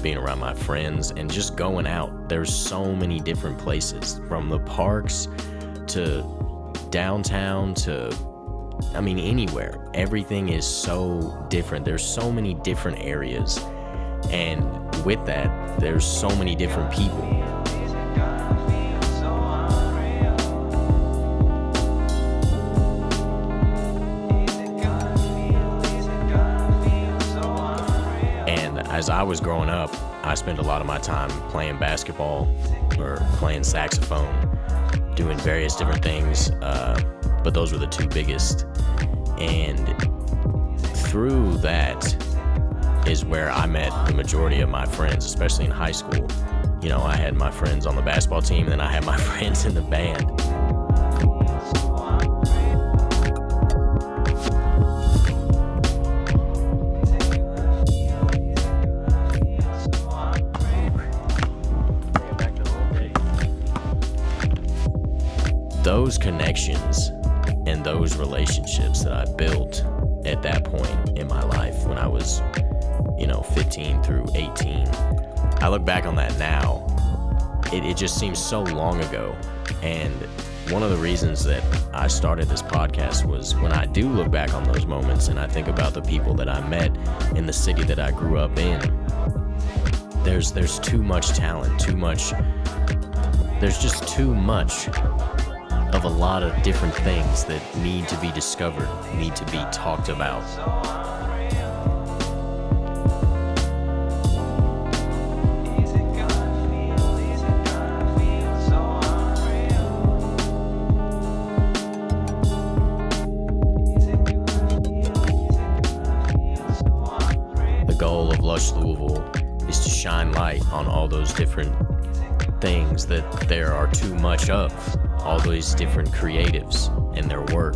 being around my friends and just going out. There's so many different places, from the parks to downtown to, I mean, anywhere. Everything is so different. There's so many different areas. And with that, there's so many different people. And as I was growing up, I spent a lot of my time playing basketball or playing saxophone, doing various different things, but those were the two biggest. And through that is where I met the majority of my friends, especially in high school. You know, I had my friends on the basketball team, and then I had my friends in the band. Those connections and those relationships that I built at that point in my life when I was, 15 through 18, I look back on that now. It just seems so long ago. And one of the reasons that I started this podcast was when I do look back on those moments and I think about the people that I met in the city that I grew up in, there's too much talent, there's just too much of a lot of different things that need to be discovered, need to be talked about. The goal of Lush Louisville is to shine light on all those different things that there are too much of. All these different creatives and their work.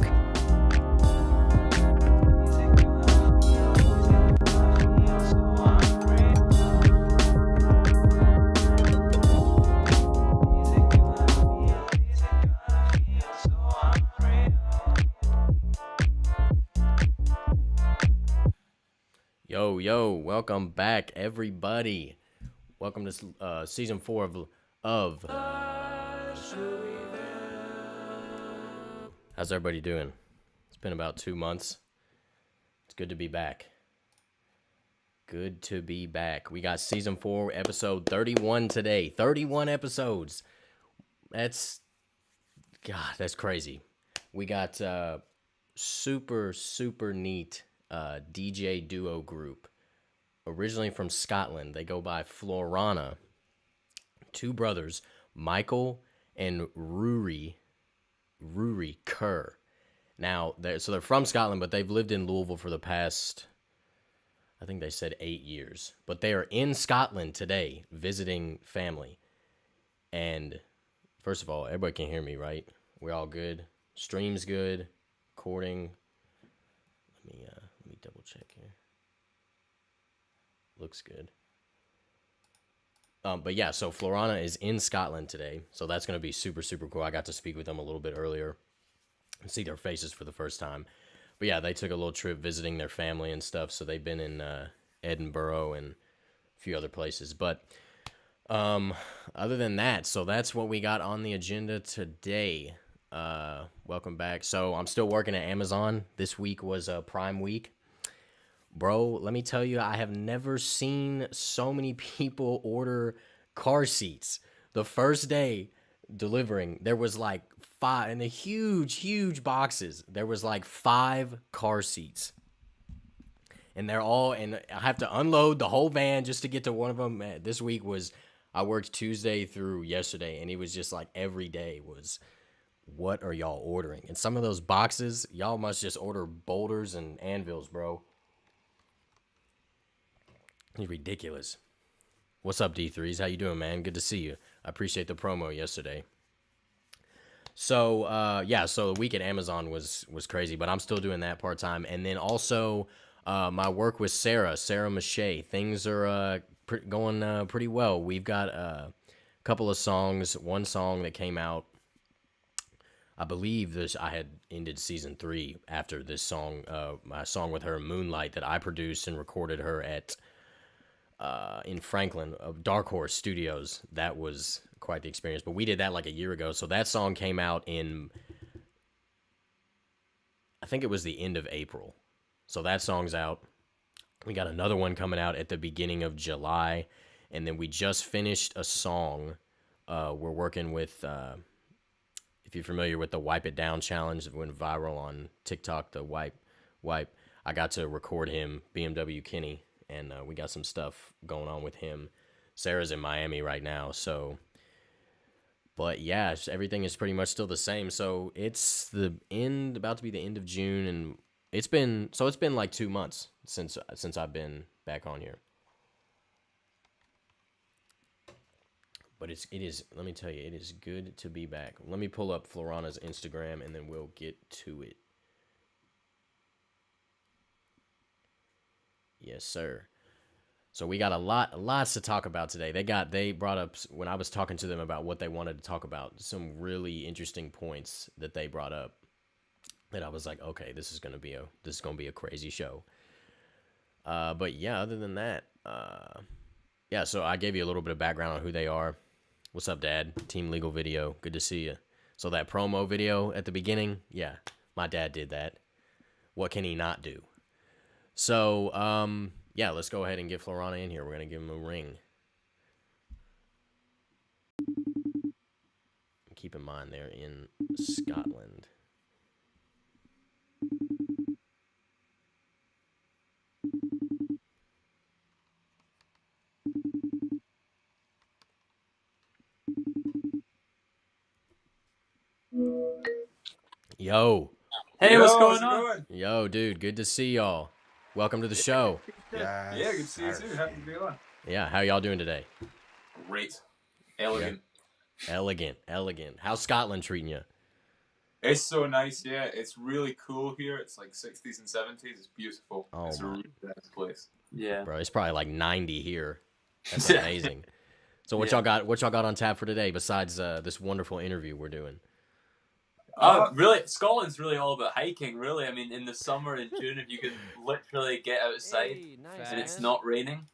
Yo, welcome back, everybody. Welcome to season 4 of Lush Louisville. How's everybody doing? It's been about 2 months. It's good to be back. Good to be back. We got season 4, episode 31 today. 31 episodes. That's crazy. We got super neat DJ duo group. Originally from Scotland. They go by FLORANA. 2 brothers, Michael and Rory Kerr. Now, they're from Scotland, but they've lived in Louisville for the past, I think they said 8 years. But they are in Scotland today, visiting family. And first of all, everybody can hear me, right? We're all good. Stream's good. Recording. Let me double check here. Looks good. But yeah, so FLORANA is in Scotland today, so that's going to be super cool. I got to speak with them a little bit earlier and see their faces for the first time. But yeah, they took a little trip visiting their family and stuff, so they've been in Edinburgh and a few other places. But other than that, so that's what we got on the agenda today. Welcome back. So I'm still working at Amazon. This week was Prime Week. Bro, let me tell you, I have never seen so many people order car seats. The first day delivering, there was like 5, in the huge boxes, there was like 5 car seats. And I have to unload the whole van just to get to one of them. This week I worked Tuesday through yesterday, and it was just like every day was, what are y'all ordering? And some of those boxes, y'all must just order boulders and anvils, bro. It's ridiculous. What's up, D3s? How you doing, man? Good to see you. I appreciate the promo yesterday. So, so the week at Amazon was crazy, but I'm still doing that part-time. And then also, my work with Sarah Mache. Things are going pretty well. We've got a couple of songs. One song that came out, I believe I had ended season 3 after this song, my song with her, Moonlight, that I produced and recorded her at in Franklin of Dark Horse Studios. That was quite the experience. But we did that like a year ago. So that song came out in, I think it was the end of April. So that song's out. We got another one coming out at the beginning of July. And then we just finished a song. We're working with, if you're familiar with the Wipe It Down challenge that went viral on TikTok, the wipe. I got to record him, BMW Kenny, and we got some stuff going on with him. Sarah's in Miami right now, so. But yeah, everything is pretty much still the same. So it's about to be the end of June, and it's been like 2 months since I've been back on here. But it is, let me tell you, it is good to be back. Let me pull up FLORANA's Instagram, and then we'll get to it. Yes, sir. So we got lots to talk about today. They brought up, when I was talking to them about what they wanted to talk about, some really interesting points that they brought up. And I was like, okay, this is gonna be a crazy show. But yeah, other than that, yeah. So I gave you a little bit of background on who they are. What's up, Dad? Team Legal Video. Good to see you. So that promo video at the beginning, yeah, my dad did that. What can he not do? So, yeah, let's go ahead and get FLORANA in here. We're going to give him a ring. Keep in mind, they're in Scotland. Yo. Hey, what's going on? Yo, dude, good to see y'all. Welcome to the show. Yeah, good to see you too. Happy to be on. Yeah, how y'all doing today? Great. Elegant. Yeah. Elegant. How's Scotland treating you? It's so nice, yeah. It's really cool here. It's like 60s and 70s. It's beautiful. Oh, it's a really nice place. Yeah. Bro, it's probably like 90 here. That's amazing. So what y'all got on tap for today besides this wonderful interview we're doing? Really, Scotland's really all about hiking, really. I mean, in the summer in June, if you can literally get outside and it's not raining,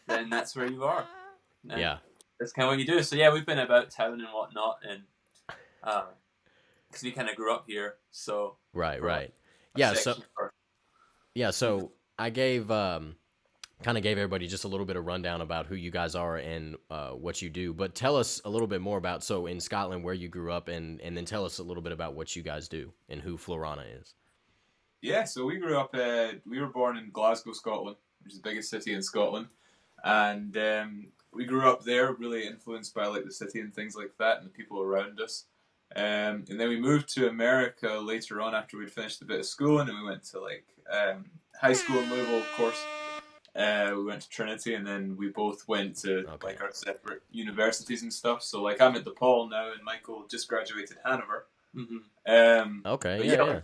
then that's where you are. And yeah. That's kind of what you do. So, yeah, we've been about town and whatnot, and because we kind of grew up here, so... Right. Yeah, so I gave... kind of gave everybody just a little bit of rundown about who you guys are and what you do. But tell us a little bit more about, so in Scotland, where you grew up, and then tell us a little bit about what you guys do and who FLORANA is. Yeah, so we grew up, we were born in Glasgow, Scotland, which is the biggest city in Scotland. And we grew up there, really influenced by like the city and things like that and the people around us. And then we moved to America later on after we'd finished a bit of school, and then we went to like high school in Louisville, of course. We went to Trinity, and then we both went to like our separate universities and stuff. So like I'm at DePaul now, and Michael just graduated Hanover. Mm-hmm. Yeah.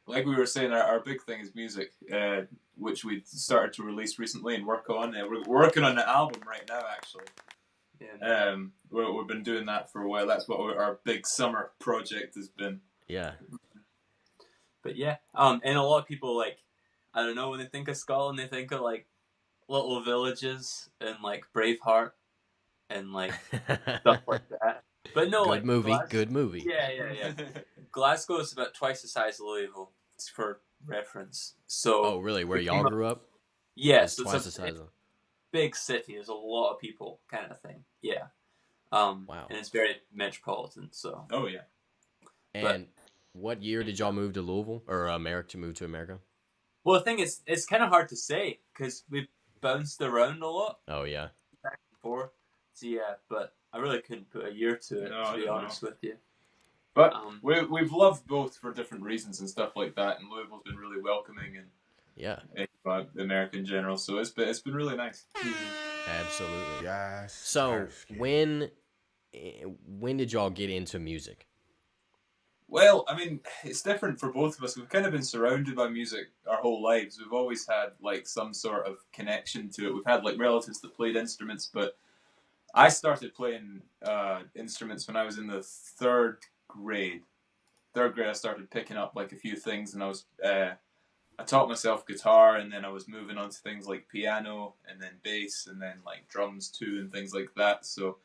Like we were saying, our big thing is music, which we started to release recently and work on. We're working on an album right now, actually. Yeah. We've been doing that for a while. That's what our big summer project has been. Yeah. But yeah, and a lot of people, like, I don't know, when they think of Scotland, they think of like little villages and like Braveheart and like stuff like that. But no, good movie. Yeah. Glasgow is about twice the size of Louisville, for reference. So. Oh, really? Where y'all grew up? Yes, it's twice the size of. Big city. There's a lot of people, kind of thing. Yeah. Wow. And it's very metropolitan. So. Oh yeah. And what year did y'all move to Louisville or move to America? Well, the thing is, it's kind of hard to say because we've bounced around a lot. Oh yeah. Back and forth. So yeah, but I really couldn't put a year to it, to be honest with you. But we've loved both for different reasons and stuff like that, and Louisville's been really welcoming and America in general. So it's been really nice. Absolutely. Yes. So when did y'all get into music? Well, I mean, it's different for both of us. We've kind of been surrounded by music our whole lives. We've always had like some sort of connection to it. We've had like relatives that played instruments, but I started playing instruments when I was in the third grade. I started picking up like a few things, and I I taught myself guitar, and then I was moving on to things like piano, and then bass, and then like drums too, and things like that. So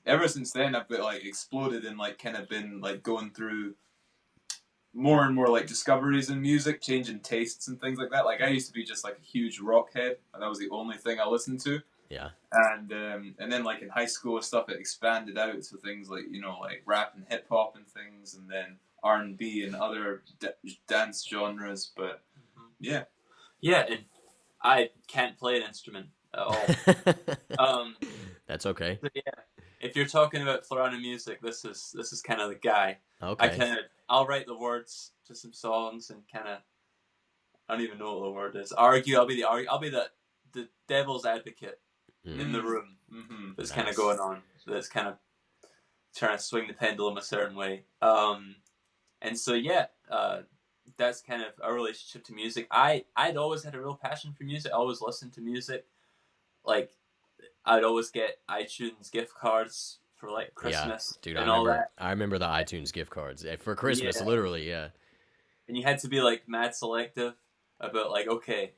ever since then, I've been like exploded and like kind of been like going through more and more like discoveries in music, changing tastes and things like that. Like I used to be just like a huge rock head, and that was the only thing I listened to. Yeah. And then like in high school and stuff, it expanded out to things like like rap and hip hop and things, and then R&B and other dance genres. But yeah, and I can't play an instrument at all. That's okay. So yeah, if you're talking about FLORANA music, this is kind of the guy. Okay. I'll write the words to some songs and kind of, I don't even know what the word is. Argue. I'll be the devil's advocate in the room. That's kind of going on. That's kind of trying to swing the pendulum a certain way. And so yeah, that's kind of our relationship to music. I'd always had a real passion for music. I always listened to music. Like I'd always get iTunes gift cards for like Christmas, dude, and all that. I remember the iTunes gift cards for Christmas, literally, yeah. And you had to be like mad selective about like, okay,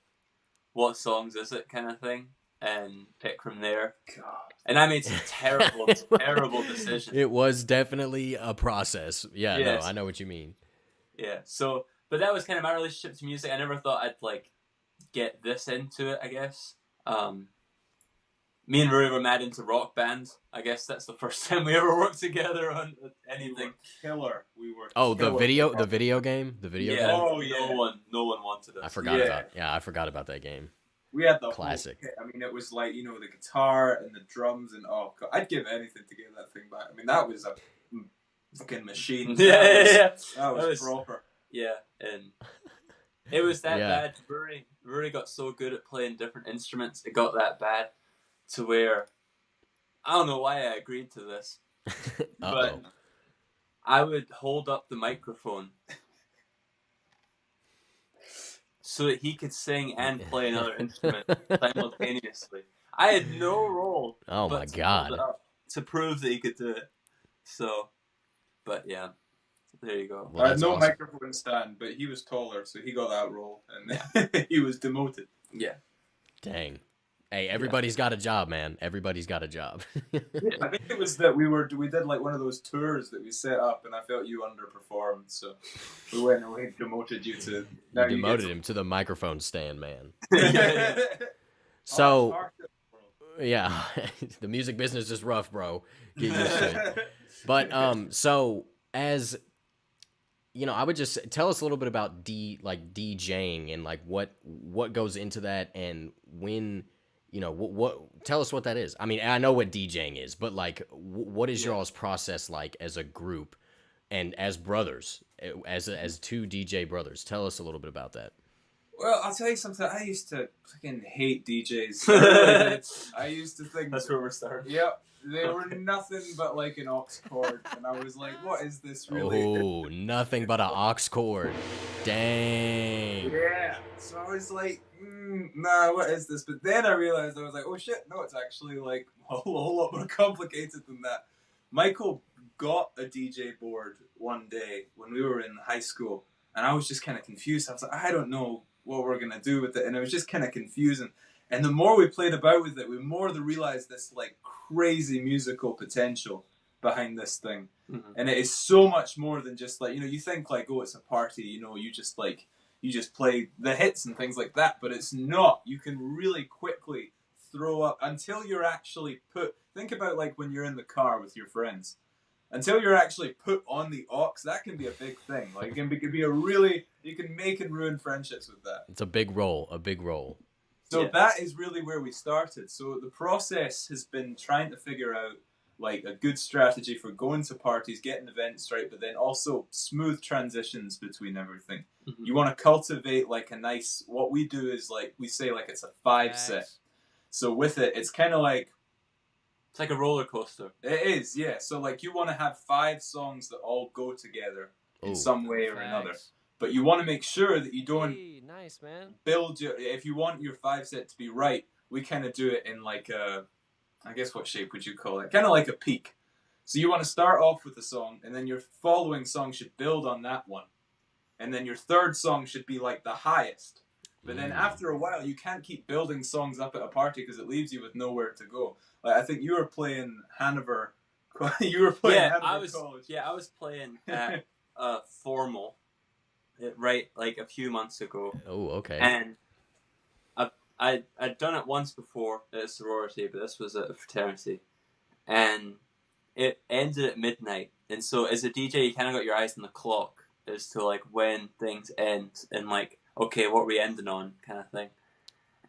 what songs is it, kind of thing, and pick from there. God. And I made some terrible decisions. It was definitely a process. Yeah, Yes. no, I know what you mean. Yeah. So, but that was kind of my relationship to music. I never thought I'd like get this into it, I guess. Me and Rory were mad into Rock Band. I guess that's the first time we ever worked together on anything. Killer. We were. Oh, killer. the video game? The video game? Oh, yeah. No one wanted us. I forgot about that game. We had the classic. Whole kit. I mean, it was like the guitar and the drums and God, I'd give anything to get that thing back. I mean, that was a fucking machine. That was proper. Yeah, and it was that bad. Rory got so good at playing different instruments. It got that bad to where I don't know why I agreed to this, but I would hold up the microphone so that he could sing and play another instrument simultaneously. I had no role. Oh my God! To prove that he could do it. So, but yeah, there you go. Well, I had no microphone stand, but he was taller, so he got that role, and he was demoted. Yeah. Dang. Hey, everybody's got a job, man. Everybody's got a job. I think it was that we did like one of those tours that we set up, and I felt you underperformed, so we went and we demoted you to. You demoted him to the microphone stand, man. So, yeah, the music business is rough, bro. Get used to it. But so as I would just tell us a little bit about DJing and like what goes into that and when. What tell us what that is. I mean, I know what DJing is, but like, what is your all's process like as a group and as brothers, as two DJ brothers? Tell us a little bit about that. Well, I'll tell you something. I used to fucking hate DJs. I used to think that's where we're starting. Yep, they were nothing but like an aux cord, and I was like, "What is this really?" Oh, nothing but an aux cord. Dang. Yeah. So I was like, nah, what is this? But then I realized, I was like, oh shit, no, it's actually like a whole lot more complicated than that. Michael got a DJ board one day when we were in high school, and I was just kind of confused. I was like, I don't know what we're going to do with it, and it was just kind of confusing. And the more we played about with it, we more realized this like crazy musical potential behind this thing. Mm-hmm. And it is so much more than just like, you think like, oh, it's a party, you just play the hits and things like that, but it's not. You can really quickly throw up until you're actually think about like when you're in the car with your friends. Until you're actually put on the aux, that can be a big thing. Like it can be you can make and ruin friendships with that. It's a big role. So that is really where we started. So the process has been trying to figure out like a good strategy for going to parties, getting events right, but then also smooth transitions between everything. Mm-hmm. You want to cultivate like a nice, what we do is like, we say like it's a 5 set. So with it, it's kind of like, it's like a roller coaster. It is, yeah. So like you want to have 5 songs that all go together in some way or another. But you want to make sure that you don't nice, man. If you want your 5 set to be right, we kind of do it in like a, I guess what shape would you call it? Kind of like a peak. So you want to start off with a song, and then your following song should build on that one. and then your third song should be like the highest. But then after a while, you can't keep building songs up at a party because it leaves you with nowhere to go. Like I think you were playing Hanover. You were playing Hanover College. Yeah, I was playing at Formal, right, like a few months ago. Oh, okay. And I'd done it once before at a sorority, but this was at a fraternity. And it ended at midnight. And so as a DJ, you kind of got your eyes on the clock as to like when things end and like, okay, what are we ending on kind of thing.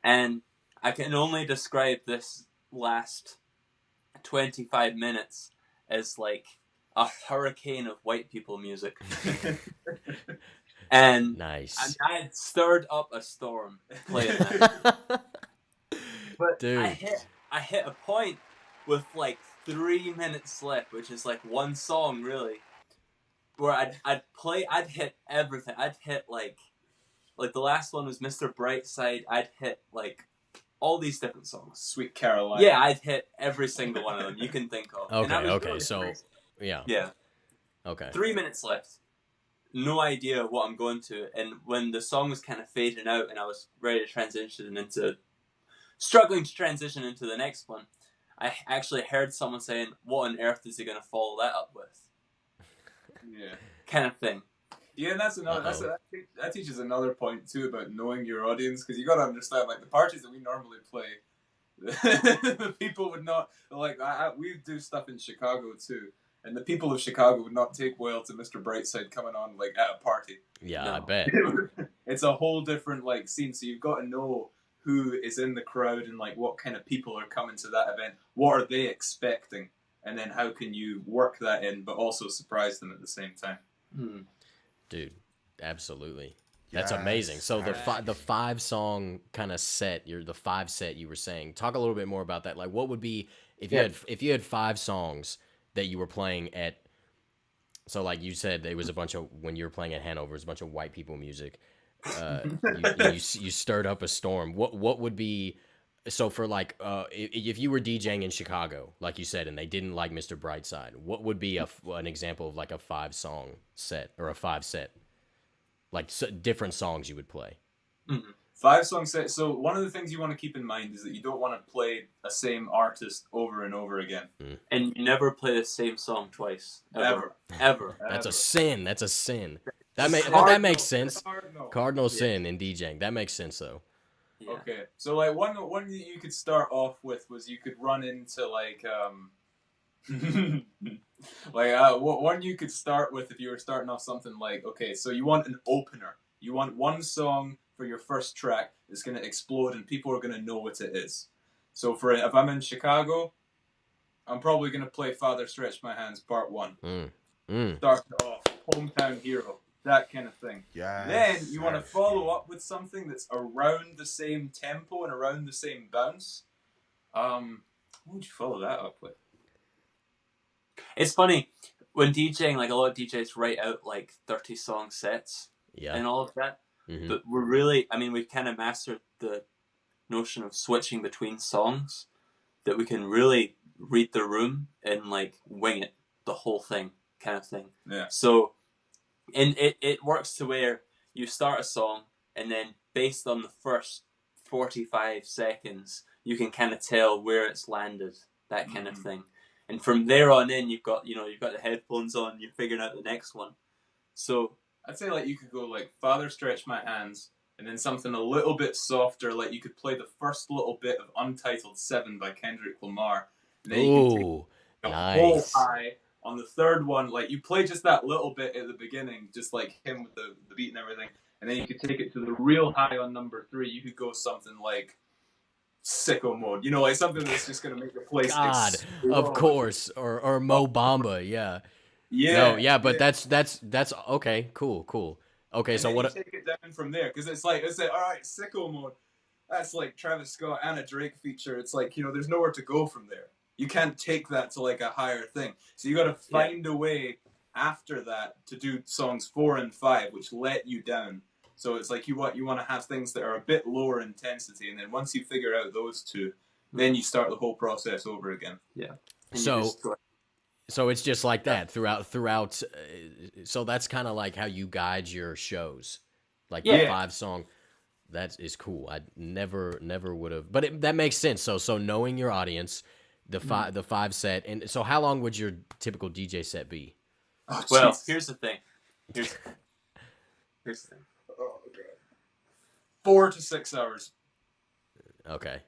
And I can only describe this last 25 minutes as like a hurricane of white people music. And nice. I had stirred up a storm playing that. But dude, I hit a point with like 3 minutes left, which is like one song really, where I'd hit everything. I'd hit like the last one was Mr. Brightside. I'd hit like all these different songs. Sweet Caroline. Yeah, I'd hit every single one of them you can think of. Okay, really so crazy. yeah. Okay. 3 minutes left. No idea what I'm going to, and when the song was kind of fading out and I was ready to struggling to transition into the next one, I actually heard someone saying, "What on earth is he going to follow that up with?" Yeah. Kind of thing. Yeah, and that's another. That teaches another point too about knowing your audience, because you got to understand, like the parties that we normally play, the people would not like. We do stuff in Chicago too, and the people of Chicago would not take well to Mr. Brightside coming on like at a party. Yeah, No. I bet. It's a whole different like scene, so you've got to know who is in the crowd and like what kind of people are coming to that event. What are they expecting, and then how can you work that in, but also surprise them at the same time. Dude, absolutely. That's amazing. So the 5-song kind of set, the 5 set you were saying. Talk a little bit more about that. Like, what would be if you had 5 songs that you were playing at? So, like you said, there was a bunch of when you were playing at Hanover, it was a bunch of white people music. You stirred up a storm. What would be? So for like, if you were DJing in Chicago, like you said, and they didn't like Mr. Brightside, what would be an example of like a 5-song set or a 5 set? Like different songs you would play. 5-song set. So one of the things you want to keep in mind is that you don't want to play a same artist over and over again. And you never play the same song twice. Ever. That's a sin. That makes sense. Cardinal sin in DJing. That makes sense though. Yeah. Okay, so like one that you could start off with was you could run into like one you could start with if you were starting off something like, okay, so you want an opener. You want one song for your first track that's going to explode and people are going to know what it is. So if I'm in Chicago, I'm probably going to play Father Stretch My Hands Part 1. Start it off, Hometown Hero, that kind of thing. Yes. Then you want to follow up with something that's around the same tempo and around the same bounce. What would you follow that up with? It's funny when DJing, like a lot of DJs write out like 30-song sets and all of that. But we've kind of mastered the notion of switching between songs, that we can really read the room and like wing it, the whole thing kind of thing. Yeah. So, and it works to where you start a song and then based on the first 45 seconds, you can kind of tell where it's landed, that kind of thing. And from there on in, you've got the headphones on, you're figuring out the next one. So I'd say like you could go like Father Stretch My Hands, and then something a little bit softer, like you could play the first little bit of Untitled 7 by Kendrick Lamar. And then you can take the whole high on the third one. Like you play just that little bit at the beginning, just like him with the beat and everything. And then you could take it to the real high on number 3. You could go something like Sicko Mode. You know, like something that's just going to make the place explode. Of course. Or Mo Bamba, yeah. Yeah. No, yeah, but that's okay. Cool. Okay, and so then what? You take it down from there, because it's like all right, Sicko Mode. That's like Travis Scott and a Drake feature. It's like, there's nowhere to go from there. You can't take that to like a higher thing. So you got to find a way after that to do songs 4 and 5, which let you down. So it's like you want to have things that are a bit lower intensity, and then once you figure out those two, then you start the whole process over again. Yeah. So So it's just like that throughout. So that's kind of like how you guide your shows, like the Yeah. 5-song. That is cool. I never would have, but that makes sense. So knowing your audience, the 5 set, and so how long would your typical DJ set be? Oh, Well, jeez. here's the thing. Here's the thing. Oh, God. 4 to 6 hours. Okay.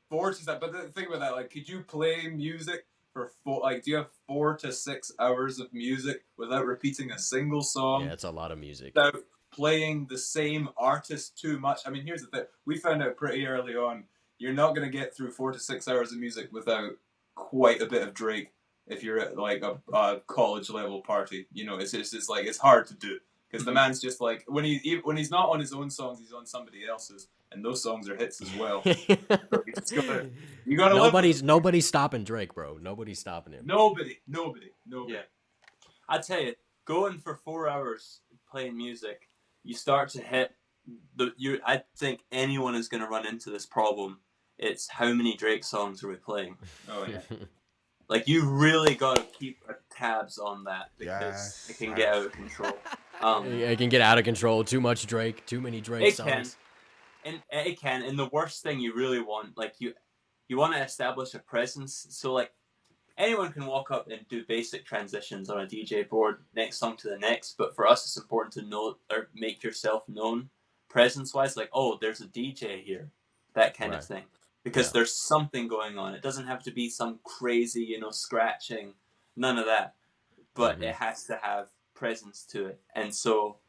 4 to 6. But the thing about that, like, could you play music for 4? Like, do you have 4 to 6 hours of music without repeating a single song? Yeah, it's a lot of music. Without playing the same artist too much. I mean, here's the thing. We found out pretty early on, you're not going to get through 4 to 6 hours of music without quite a bit of Drake if you're at, like, a college level party. You know, it's like, it's hard to do. Because the man's just like, when he's not on his own songs, he's on somebody else's. And those songs are hits as well. So you gotta Nobody's stopping Drake, bro. Nobody's stopping him. Nobody. Yeah. I tell you, going for 4 hours playing music, you start to hit I think anyone is going to run into this problem. It's how many Drake songs are we playing? Oh yeah. Like, you really got to keep tabs on that, because it can get out of control. It can get out of control. Too much Drake. Too many Drake songs. It can. And the worst thing you really want, like, you want to establish a presence. So, like, anyone can walk up and do basic transitions on a DJ board, next song to the next. But for us, it's important to know or make yourself known presence-wise. Like, oh, there's a DJ here, that kind of thing. Because there's something going on. It doesn't have to be some crazy, scratching. None of that. But it has to have presence to it. And so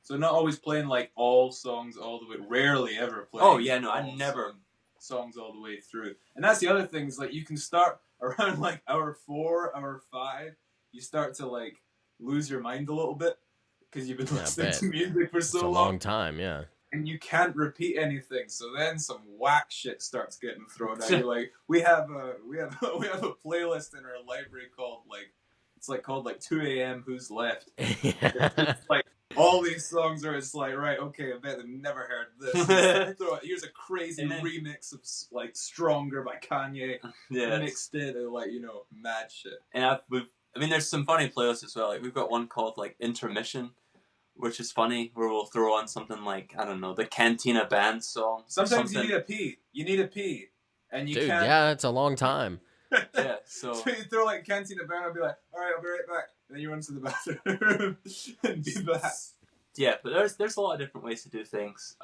not always playing like all songs all the way. Rarely ever playing. Oh yeah, no, I never songs all the way through. And that's the other thing is, like, you can start around like hour 4, hour 5. You start to like lose your mind a little bit because you've been listening to music for so long. It's a long time, yeah. And you can't repeat anything. So then some whack shit starts getting thrown at you. Like, we have a playlist in our library called like 2 a.m. Who's Left. It's like all these songs are. It's like, right, okay, I bet they've never heard this. Here's a crazy remix of like Stronger by Kanye. Yeah, mixed in and like mad shit. And there's some funny playlists as well. Like, we've got one called like Intermission, which is funny, where we'll throw on something like, I don't know, the Cantina Band song. Sometimes you need a pee. And you can't. Yeah, it's a long time. Yeah, so you throw like Cantina Band and be like, all right, I'll be right back. Then you run to the bathroom and be back. Yeah, but there's a lot of different ways to do things.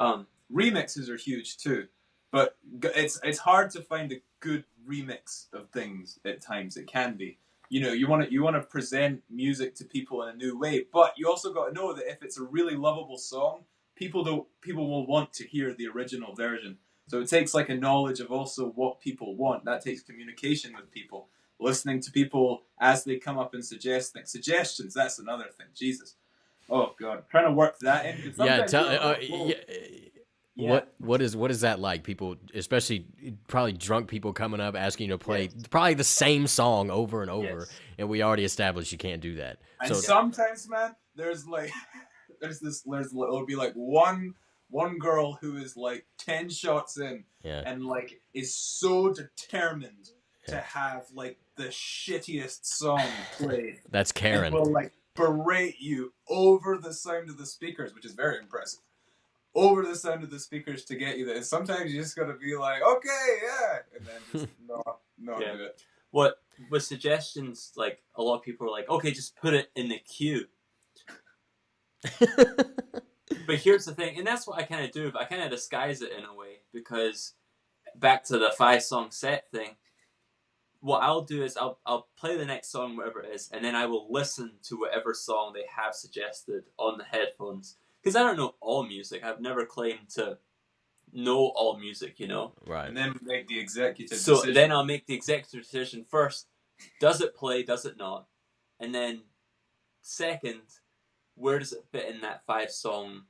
Remixes are huge too, but it's hard to find a good remix of things at times. It can be. You want to present music to people in a new way, but you also got to know that if it's a really lovable song, people will want to hear the original version. So it takes like a knowledge of also what people want. That takes communication with people, listening to people as they come up and suggest things. Suggestions, that's another thing. Jesus, oh God, trying to work that in. What is that like? People, especially probably drunk people, coming up asking you to play probably the same song over and over, and we already established you can't do that. And sometimes, man, it'll be like one girl who is like 10 shots in and like is so determined to have like the shittiest song played. That's Karen. And will like berate you over the sound of the speakers, which is very impressive. Over the sound of the speakers to get you there. And sometimes you just gotta be like, okay, yeah, and then just not do it. What with suggestions, like a lot of people are like, okay, just put it in the queue. But here's the thing, and that's what I kind of do. I kind of disguise it in a way, because back to the 5-song set thing, what I'll do is I'll play the next song, whatever it is, and then I will listen to whatever song they have suggested on the headphones. Because I don't know all music. I've never claimed to know all music, Right. And then make the executive decision. So then I'll make the executive decision first. Does it play? Does it not? And then second, where does it fit in that 5-song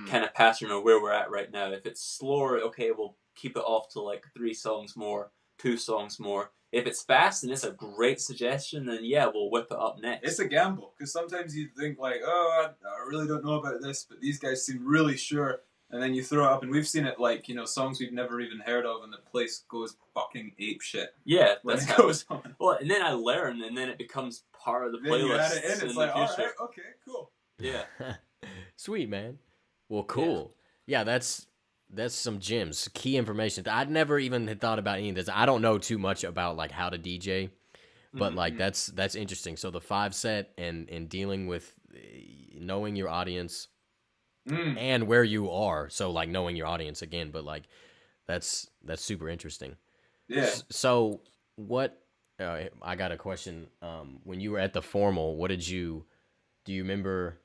kind of pattern, or where we're at right now? If it's slower, okay, we'll keep it off to like 3 songs more, 2 songs more. If it's fast and it's a great suggestion, then we'll whip it up next. It's a gamble, because sometimes you think like, oh, I really don't know about this, but these guys seem really sure. and then you throw it up, and we've seen it like, you know, songs we've never even heard of, and the place goes fucking ape shit Yeah, when that's it how. goes on. Well, and then I learn, and then it becomes part of the Then you add playlist it in, in it's the like, all future. right, okay, cool. Yeah. Sweet, man. Well, cool. Yeah, that's some gems, key information. I'd never even had thought about any of this. I don't know too much about like how to DJ, but like that's interesting. So the 5 set and dealing with knowing your audience and where you are. So like knowing your audience again, but like that's super interesting. Yeah. So what? I got a question. When you were at the formal, what did you? Do you remember?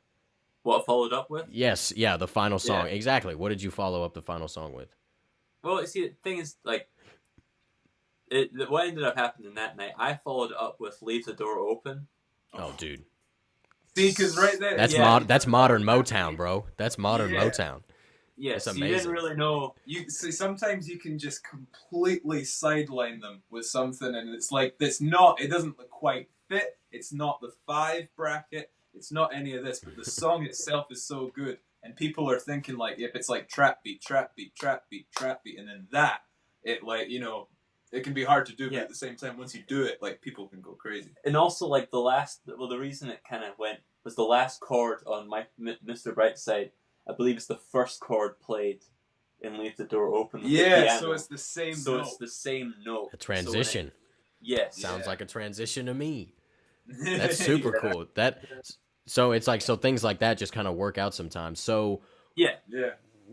What I followed up with? Yes, yeah, the final song. Yeah. Exactly. What did you follow up the final song with? Well, see, the thing is, like, what ended up happening that night, I followed up with "Leave the Door Open." Oh, dude. See, because right there, That's modern Motown, bro. That's modern Motown. Yeah, It's so amazing. you didn't really know. You see, sometimes you can just completely sideline them with something, and it's like it doesn't quite fit. It's not the 5 bracket. It's not any of this, but the song itself is so good, and people are thinking like, if it's like trap beat, trap beat, trap beat, trap beat, and then that, it like, you know, it can be hard to do, but at the same time, once you do it, like, people can go crazy. And also, like, the reason it kind of went was the last chord on Mr. Brightside. I believe it's the first chord played in "Leave the Door Open." With the piano. So it's the same note. So it's the same note. A transition. Yes. Sounds like a transition to me. That's super cool. So it's like, so things like that just kind of work out sometimes. So yeah.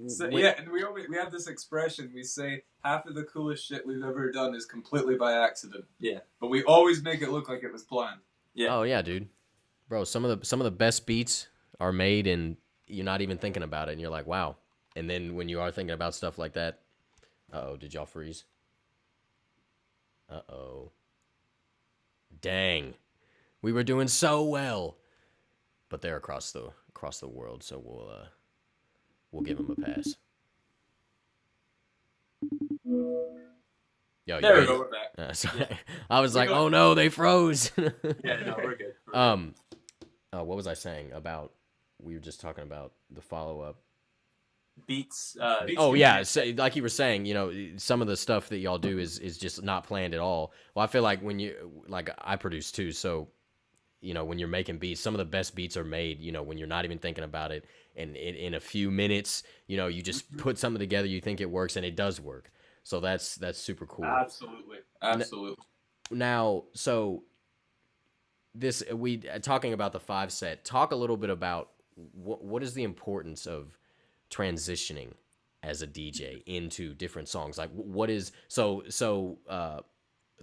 So, and we have this expression. We say half of the coolest shit we've ever done is completely by accident. Yeah. But we always make it look like it was planned. Yeah. Oh yeah, dude. Bro, some of the best beats are made and you're not even thinking about it, and you're like, wow. And then when you are thinking about stuff like that, did y'all freeze? Dang. We were doing so well. But they're across the world, so we'll give them a pass. Yo, There we go, we're back. Sorry. I was like, oh no, they froze. Yeah, no, we're good. What was I saying about? We were just talking about the follow-up. Beats. Oh yeah, so, like you were saying, you know, some of the stuff that y'all do is just not planned at all. Well, I feel like I produce too, so you know, when you're making beats, some of the best beats are made, you know, when you're not even thinking about it, and in a few minutes, you know, you just put something together, you think it works, and it does work. So that's super cool. Absolutely. Now, so talking about the 5 set. Talk a little bit about what is the importance of transitioning as a DJ into different songs. Like, what is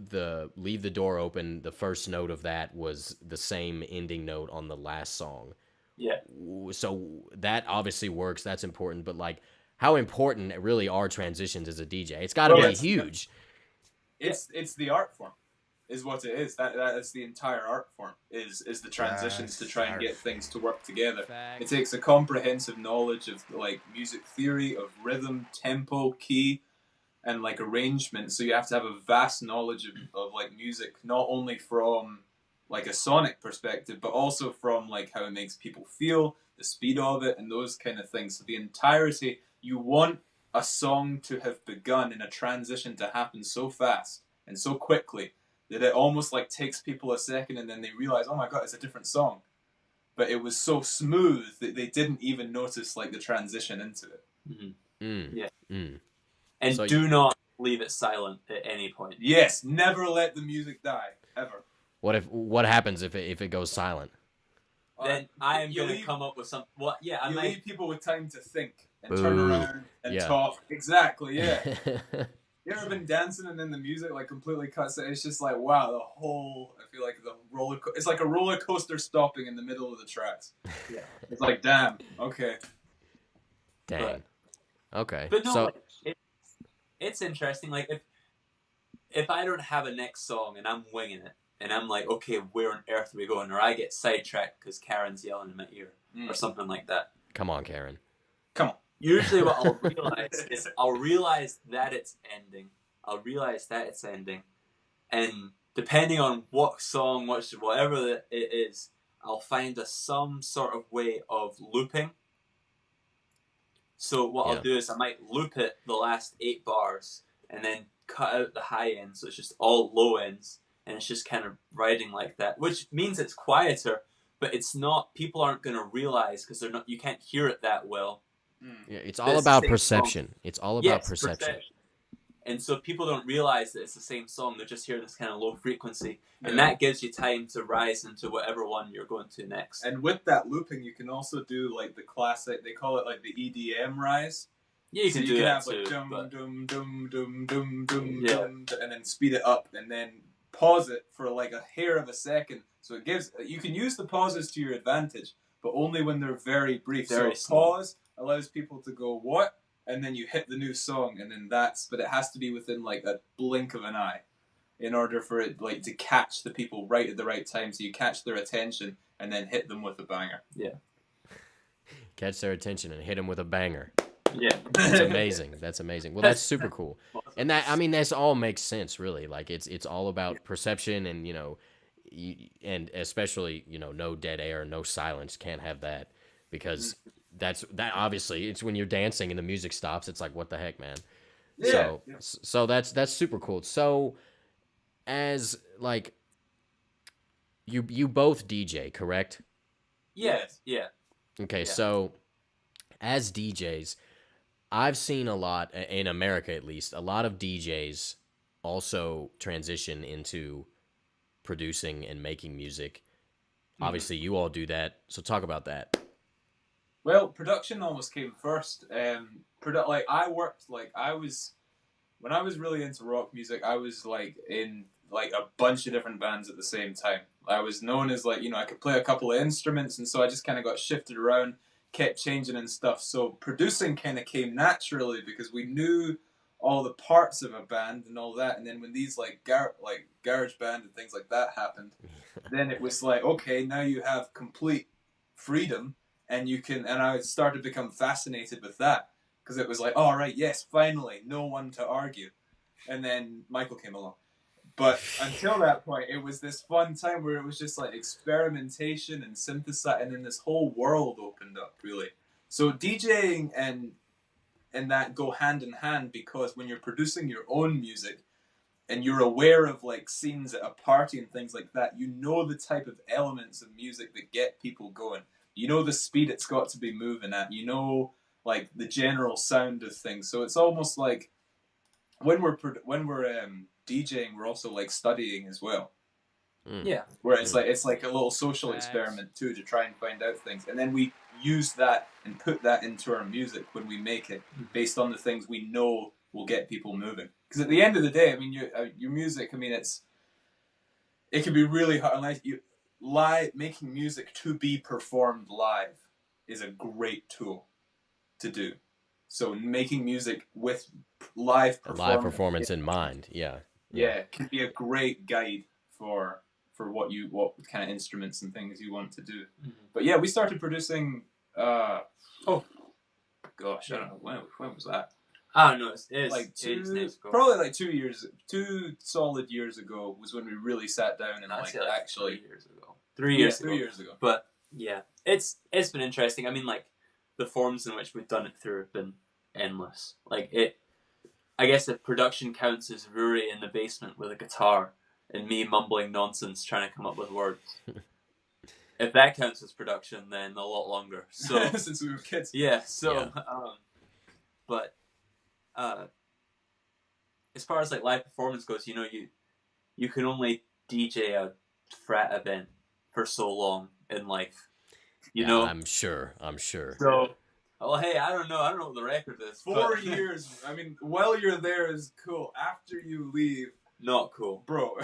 the "Leave the Door Open," the first note of that was the same ending note on the last song. Yeah. So that obviously works. That's important. But like, how important really are transitions as a DJ? It's got to be huge. It's the art form, is what it is. That's the entire art form. Is the transitions to try and get things to work together. It takes a comprehensive knowledge of like music theory, of rhythm, tempo, key, and like arrangement. So you have to have a vast knowledge of like music, not only from like a sonic perspective, but also from like how it makes people feel, the speed of it, and those kind of things. So the entirety, you want a song to have begun in a transition to happen so fast and so quickly that it almost like takes people a second, and then they realize, oh my god, it's a different song. But it was so smooth that they didn't even notice like the transition into it. Mm-hmm. Yeah. Mm. And So do not leave it silent at any point. Yes, never let the music die, ever. What happens if it goes silent? Then I am going to come up with some. Well, yeah, I might leave people with time to think and Boo. turn around and Yeah. talk. Exactly, yeah. You ever been dancing and then the music like completely cuts it? It's just like, wow, I feel like it's like a roller coaster stopping in the middle of the tracks. Yeah. It's like, damn, okay. Dang. Okay. But no, So like, it's interesting. Like if I don't have a next song and I'm winging it, and I'm like, okay, where on earth are we going? Or I get sidetracked because Karen's yelling in my ear or something like that. come on, Karen. Come on. Usually what I'll realize is I'll realize that it's ending. And depending on what song, whatever it is, I'll find some sort of way of looping. So what Yeah. I'll do is I might loop it the last 8 bars and then cut out the high ends, so it's just all low ends, and it's just kind of riding like that, which means it's quieter, but it's not. People aren't going to realize because they're not. You can't hear it that well. Yeah, it's But all it's the about same perception. song. It's all about Yes, perception. And so people don't realize that it's the same song. They're just hearing this kind of low frequency, and Yeah. that gives you time to rise into whatever one you're going to next. And with that looping, you can also do like the classic. They call it like the EDM rise. Yeah, you So can you do can that have like too. dum But dum dum dum dum dum Yeah. dum, and then speed it up, and then pause it for like a hair of a second. So it gives. You can use the pauses to your advantage, but only when they're very brief. Very so small. pause allows people to go what, and then you hit the new song, and then that's. But it has to be within like a blink of an eye, in order for it like to catch the people right at the right time. So you catch their attention, and then hit them with a banger. Catch their attention and hit them with a banger. yeah, That's amazing. That's amazing. Well, that's super cool. And that, I mean, that's all makes sense, really. Like it's all about perception, and and especially no dead air, no silence. Can't have that, because that obviously it's when you're dancing and the music stops. It's like, what the heck, man. Yeah. So that's super cool. So as like you both DJ, correct? yeah. Okay, Yeah. so as DJs, I've seen a lot, in America at least, a lot of DJs also transition into producing and making music. Obviously, you all do that, so talk about that. Well, production almost came first. Like I worked, like when I was really into rock music, I was like in like a bunch of different bands at the same time. I was known as like, I could play a couple of instruments, and so I just kind of got shifted around, kept changing and stuff. So producing kind of came naturally because we knew all the parts of a band and all that. And then when these like garage band and things like that happened, then it was like, okay, now you have complete freedom, and you can. And I started to become fascinated with that because it was like, all right, yes, finally, no one to argue. And then Michael came along. But until that point, it was this fun time where it was just like experimentation and synthesize, and then this whole world opened up, really. So DJing and that go hand in hand, because when you're producing your own music and you're aware of like scenes at a party and things like that, you know the type of elements of music that get people going. You know the speed it's got to be moving at. You know like the general sound of things. So it's almost like when we're DJing, we're also like studying as well. Yeah. Where it's like a little social experiment too, to try and find out things, and then we use that and put that into our music when we make it, based on the things we know will get people moving. Because at the end of the day, I mean, your music, I mean, it can be really hard. Unless making music to be performed live is a great tool to do. So making music with live performance in mind, yeah. Can be a great guide for what kind of instruments and things you want to do. But yeah, we started producing. I don't know when was that? I don't know. It's Like probably probably like 2 solid years ago was when we really sat down and actually 3 years ago. 3 years ago. 3 years ago. But yeah, it's been interesting. I mean, like the forms in which we've done it through have been endless. Like I guess if production counts as Rory in the basement with a guitar and me mumbling nonsense trying to come up with words. If that counts as production, then a lot longer. So since we were kids. Yeah. So, but as far as like live performance goes, you can only DJ a frat event for so long in life. You know. I'm sure. So. Well, hey, I don't know what the record is. 4 years. I mean, while you're there is cool. After you leave, not cool, bro.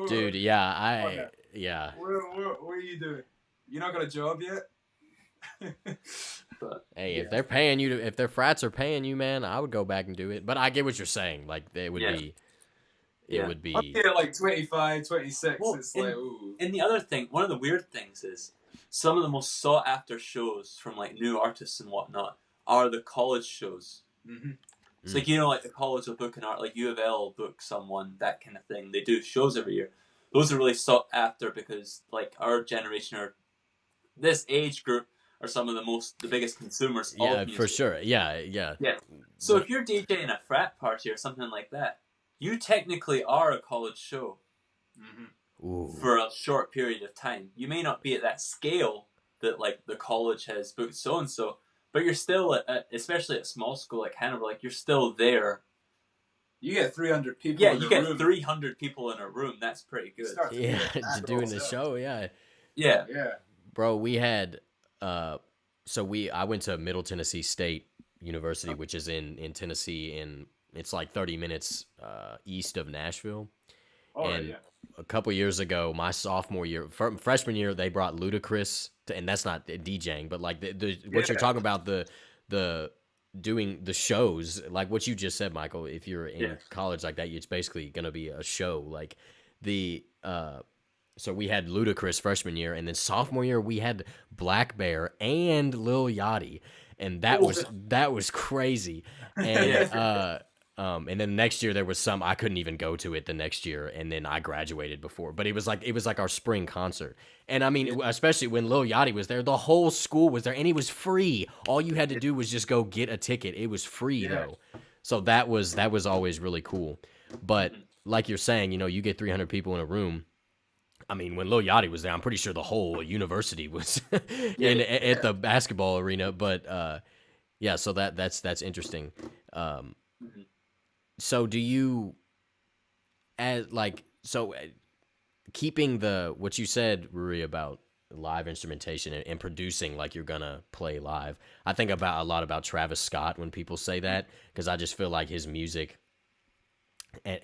Dude, yeah, yeah. What are you doing? You not got a job yet? But hey, if they're paying you if their frats are paying you, man, I would go back and do it. But I get what you're saying. Like it would be. It would be. Yeah, like 25, 26. Well, it's like ooh. And the other thing, one of the weird things is, some of the most sought after shows from like new artists and whatnot are the college shows. Mm-hmm. It's like, like the college will book an art, like U of L will book someone, that kind of thing. They do shows every year. Those are really sought after because like our generation, or this age group, are some of the biggest consumers of Yeah, music. for sure. Yeah. Yeah. So if you're DJing a frat party or something like that, you technically are a college show Ooh. for a short period of time. You may not be at that scale that like the college has booked so and so, but you're still especially at small school like Hanover, like you're still there. You get 300 people. Yeah, in you a get room. 300 people in a room. That's pretty good. Yeah, doing the show, yeah. Yeah. Bro, we had I went to Middle Tennessee State University, which is in Tennessee, and it's like 30 minutes east of Nashville. And a couple years ago, my sophomore year, freshman year, they brought Ludacris to, and that's not DJing, but like what you're talking about, the doing the shows, like what you just said, Michael. If you're in college like that, it's basically gonna be a show. Like so we had Ludacris freshman year, and then sophomore year we had Black Bear and Lil Yachty, and that was crazy. And then next year there was some I couldn't even go to it the next year, and then I graduated before. But it was like our spring concert, and I mean, especially when Lil Yachty was there, the whole school was there, and it was free. All you had to do was just go get a ticket. It was free though, so that was always really cool. But like you're saying, you get 300 people in a room. I mean, when Lil Yachty was there, I'm pretty sure the whole university was at the basketball arena. But so that's interesting. So do you, keeping what you said, Ruri, about live instrumentation and producing like you're gonna play live, I think a lot about Travis Scott when people say that, because I just feel like his music, and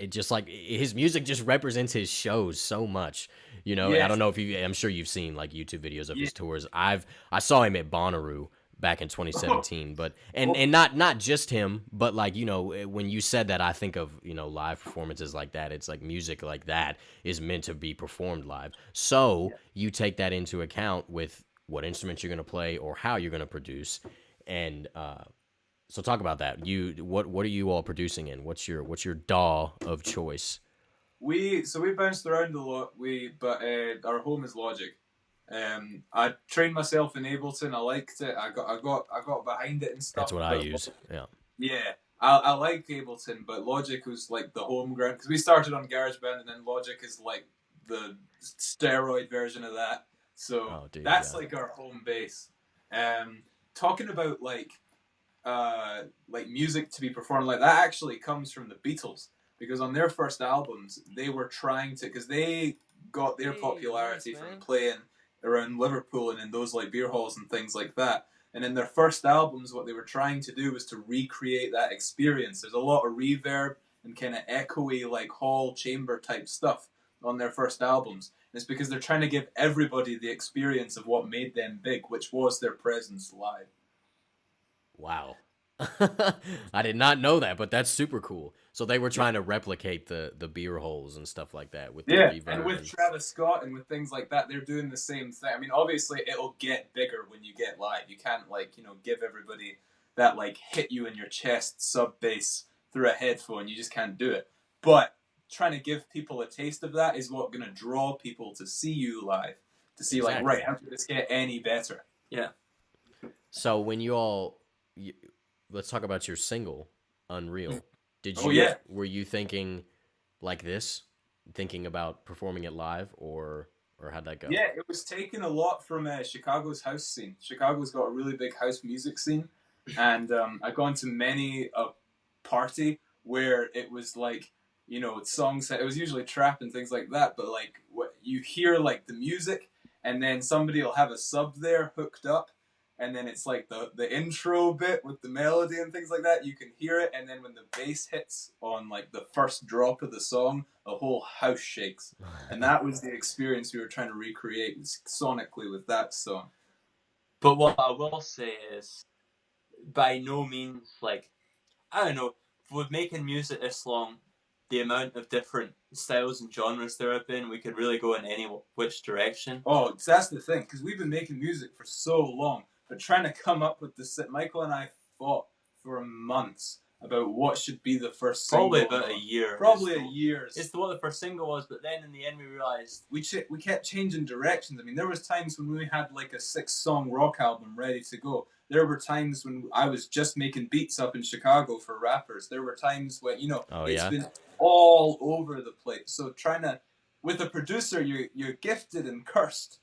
his music just represents his shows so much, I don't know if I'm sure you've seen like YouTube videos of his tours. I saw him at Bonnaroo back in 2017, but and not just him, but like when you said that, I think of live performances like that. It's like music like that is meant to be performed live, so you take that into account with what instruments you're going to play or how you're going to produce. And so talk about that. What are you all producing in? What's your DAW of choice? We bounced around a lot. But our home is Logic. I trained myself in Ableton. I liked it. I got behind it and stuff. That's what I use. Yeah. Yeah. I like Ableton, but Logic was like the home ground, because we started on GarageBand, and then Logic is like the steroid version of that. So that's like our home base. Talking about like music to be performed like that actually comes from the Beatles, because on their first albums they were trying to, because they got their popularity from playing around Liverpool and in those like beer halls and things like that. And in their first albums, what they were trying to do was to recreate that experience. There's a lot of reverb and kind of echoey, like hall chamber type stuff on their first albums. And it's because they're trying to give everybody the experience of what made them big, which was their presence live. Wow. I did not know that, but that's super cool. So they were trying to replicate the beer holes and stuff like that with the reverb. And with Travis Scott and with things like that, they're doing the same thing. I mean, obviously it'll get bigger when you get live. You can't give everybody that hit you in your chest sub bass through a headphone. You just can't do it. But trying to give people a taste of that is what's going to draw people to see you live, to see right, how could this get any better? Yeah. So when let's talk about your single, Unreal. Were you thinking like this, thinking about performing it live, or how'd that go? Yeah, it was taken a lot from Chicago's house scene. Chicago's got a really big house music scene, and I've gone to many a party where it was songs. It was usually trap and things like that, but what you hear the music, and then somebody will have a sub there hooked up. And then it's the intro bit with the melody and things like that. You can hear it, and then when the bass hits on the first drop of the song, the whole house shakes. And that was the experience we were trying to recreate sonically with that song. But what I will say is, by no means I don't know, with making music this long, the amount of different styles and genres there have been, we could really go in any which direction. Oh, that's the thing, because we've been making music for so long. But trying to come up with Michael and I fought for months about what should be the first Probably single. about a year. Probably a year. It's what the first single was, but then in the end we realised... We kept changing directions. I mean, there was times when we had like a 6-song rock album ready to go. There were times when I was just making beats up in Chicago for rappers. There were times when, it's been all over the place. So with a producer, you're gifted and cursed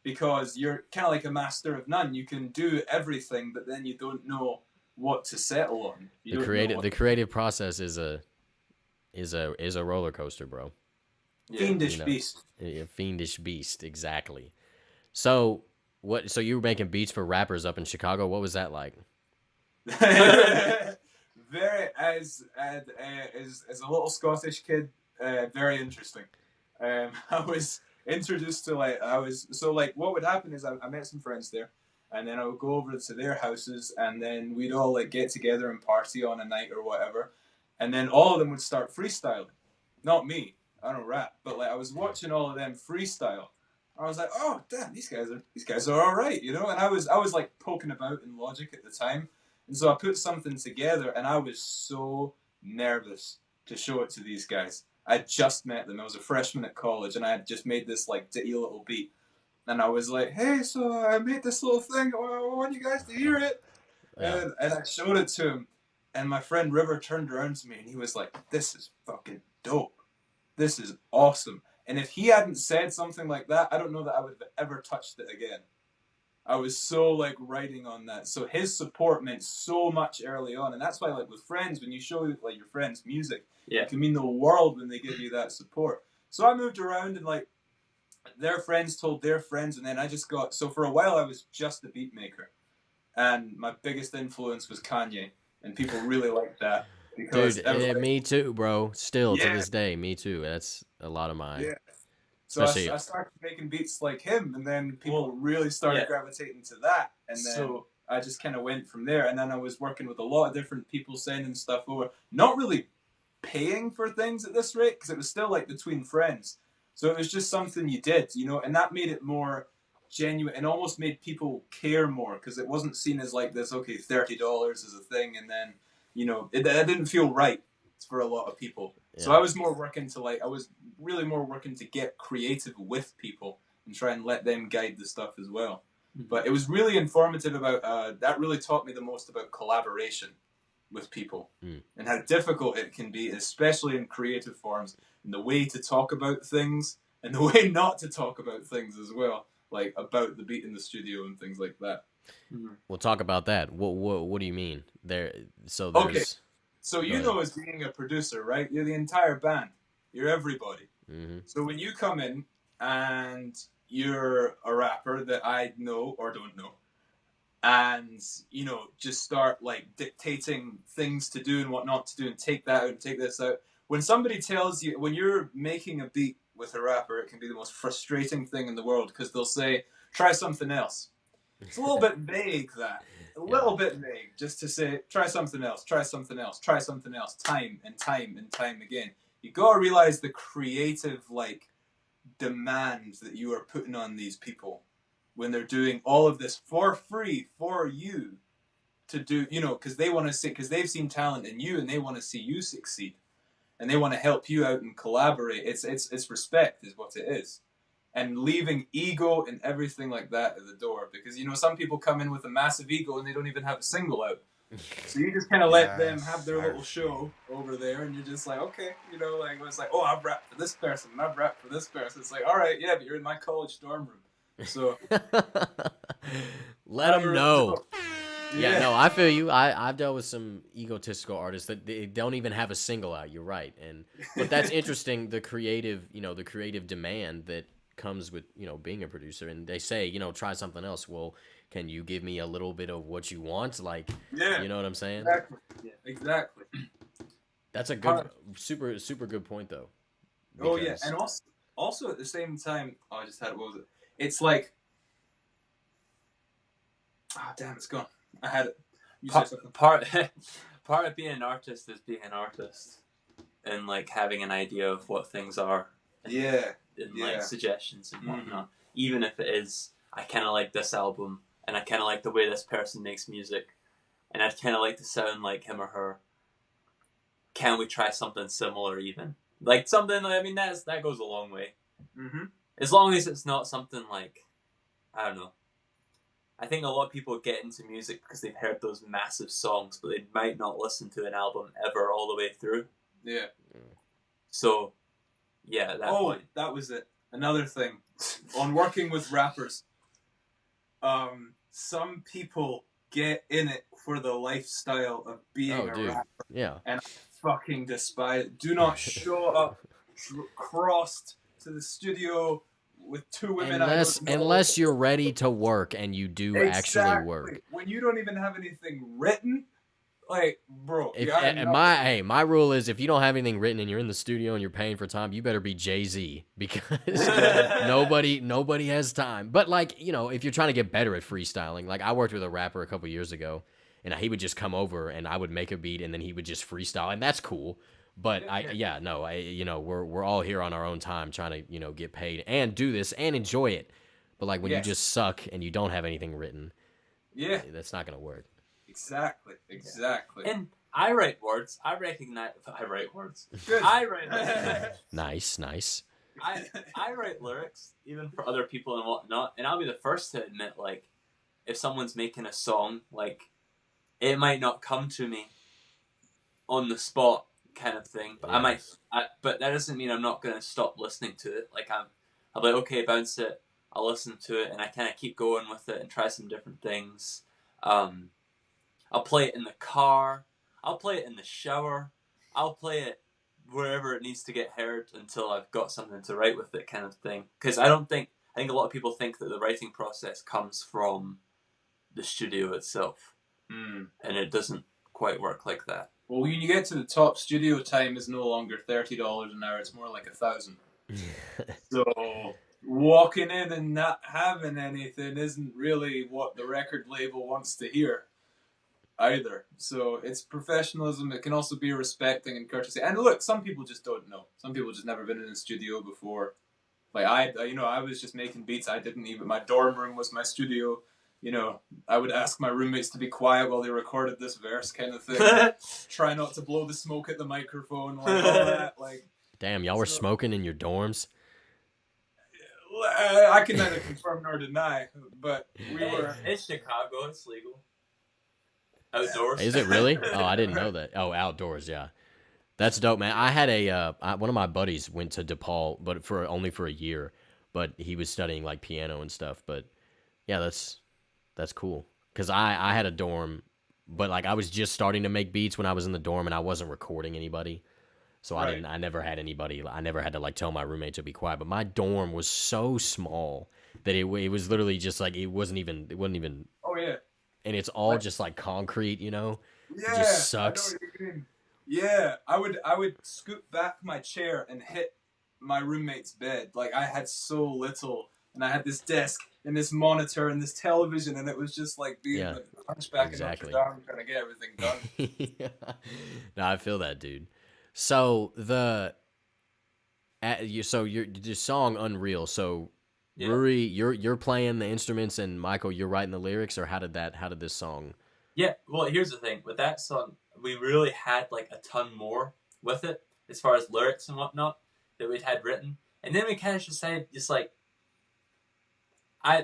because you're kind of like a master of none. You can do everything, but then you don't know what to settle on. The creative process is a roller coaster, bro. Fiendish beast. A fiendish beast, exactly. So you were making beats for rappers up in Chicago. What was that like? Very, as a little Scottish kid, very interesting. I was introduced to what would happen is I met some friends there, and then I would go over to their houses, and then we'd all like get together and party on a night or whatever, and then all of them would start freestyling. Not me, I don't rap, but like I was watching all of them freestyle. I was like, oh damn, these guys are all right, And I was like poking about in Logic at the time, and so I put something together, and I was so nervous to show it to these guys. I just met them. I was a freshman at college, and I had just made this like ditty little beat, and I was like, hey, so I made this little thing. I want you guys to hear it, and I showed it to him, and my friend River turned around to me, and he was like, this is fucking dope. This is awesome. And if he hadn't said something like that, I don't know that I would have ever touched it again. I was so like riding on that. So his support meant so much early on. And that's why like with friends, when you show like your friends music, it can mean the world when they give you that support. So I moved around and like their friends told their friends. And then I just so for a while I was just a beat maker. And my biggest influence was Kanye. And people really liked that. Dude, me too, bro. Still to this day, me too. That's a lot of mine. Yeah. So I started making beats like him, and then people really started gravitating to that. And then I just kind of went from there. And then I was working with a lot of different people sending stuff over, not really paying for things at this rate, because it was still like between friends. So it was just something you did, and that made it more genuine and almost made people care more, because it wasn't seen as like this, okay, $30 is a thing, and then it didn't feel right for a lot of people. Yeah. So I was really more working to get creative with people and try and let them guide the stuff as well. Mm-hmm. But it was really informative about, that really taught me the most about collaboration with people and how difficult it can be, especially in creative forms, and the way to talk about things and the way not to talk about things as well, like about the beat in the studio and things like that. Mm-hmm. We'll talk about that. What do you mean? So as being a producer, right? You're the entire band. You're everybody. Mm-hmm. So when you come in and you're a rapper that I know or don't know, and just start like dictating things to do and what not to do, and take that out and take this out. When somebody tells you, when you're making a beat with a rapper, it can be the most frustrating thing in the world, because they'll say, try something else. It's a little bit vague, that. A little bit vague, just to say, try something else, try something else, try something else, time and time and time again. You gotta realize the creative, like, demands that you are putting on these people when they're doing all of this for free for you to do, because they want to see, because they've seen talent in you and they want to see you succeed, and they want to help you out and collaborate. It's respect is what it is. And leaving ego and everything like that at the door, because some people come in with a massive ego and they don't even have a single out. So you just kind of let them have their little show over there, and you're just like, okay, it's like, oh, I've rapped for this person, and I've rapped for this person. It's like, all right, yeah, but you're in my college dorm room, so let them know. Yeah, no, I feel you. I've dealt with some egotistical artists that they don't even have a single out. You're right, but that's interesting. The creative demand that comes with being a producer, and they say try something else. Well, can you give me a little bit of what you want, like you know what I'm saying? Exactly. That's a good super good point though, because... and also at the same time, I just had, what was it, it's like, damn, it's gone, I had it. Part of being an artist is being an artist and like having an idea of what things are, and like suggestions and whatnot. Even if it is, I kind of like this album, and I kind of like the way this person makes music, and I'd kind of like to sound like him or her, can we try something similar even? Like something, I mean, that goes a long way. Mm-hmm. As long as it's not something like, I don't know. I think a lot of people get into music because they've heard those massive songs, but they might not listen to an album ever all the way through. Yeah. So, yeah, that point. That was it. Another thing. On working with rappers, some people get in it for the lifestyle of being a rapper. Yeah. And I fucking despise it. Do not show up crossed to the studio with two women. Unless you're ready to work and you do actually work. When you don't even have anything written, like, bro. My rule is if you don't have anything written and you're in the studio and you're paying for time, you better be Jay-Z because nobody has time. But like, you know, if you're trying to get better at freestyling, like I worked with a rapper a couple years ago, and he would just come over and I would make a beat and then he would just freestyle, and that's cool. But we're all here on our own time trying to, you know, get paid and do this and enjoy it. But like when you just suck and you don't have anything written, that's not gonna work. Exactly. And I write words. I write words. Good. I write Nice. I write lyrics even for other people and whatnot. And I'll be the first to admit, like, if someone's making a song, like, it might not come to me on the spot, kind of thing. But but that doesn't mean I'm not gonna stop listening to it. Like I'll be like, okay, bounce it. I'll listen to it, and I kind of keep going with it and try some different things. I'll play it in the car. I'll play it in the shower. I'll play it wherever it needs to get heard until I've got something to write with it, kind of thing. Because I think a lot of people think that the writing process comes from the studio itself, and it doesn't quite work like that. Well, when you get to the top, studio time is no longer $30 an hour; it's more like $1,000. So walking in and not having anything isn't really what the record label wants to hear either. So it's professionalism. It can also be respecting and courtesy. And look, some people just don't know. Some people just never been in a studio before. Like I was just making beats. I didn't even. My dorm room was my studio. You know, I would ask my roommates to be quiet while they recorded this verse, kind of thing. Try not to blow the smoke at the microphone, like all that. Like, damn, y'all were smoking in your dorms? I can neither confirm nor deny, but we were. In Chicago, it's legal. Outdoors. Is it really? Oh, I didn't know that. Oh, outdoors, yeah. That's dope, man. I had one of my buddies went to DePaul, but only for a year. But he was studying like piano and stuff. But yeah, that's cool. Cause I had a dorm, but like I was just starting to make beats when I was in the dorm, and I wasn't recording anybody. So right. I never had anybody. I never had to like tell my roommate to be quiet. But my dorm was so small that it was literally just like it wasn't even. Oh yeah. And it's all just like concrete, you know. Yeah. It just sucks. I know what you mean. Yeah, I would scoot back my chair and hit my roommate's bed. Like I had so little, and I had this desk and this monitor and this television, and it was just like being a hunchback in Notre Dame trying to get everything done. Yeah. No, I feel that, dude. So your song Unreal. So Rory, you're playing the instruments, and Michael, you're writing the lyrics, or how did this song? Yeah, well, here's the thing with that song, we really had like a ton more with it as far as lyrics and whatnot that we'd had written, and then we kind of decided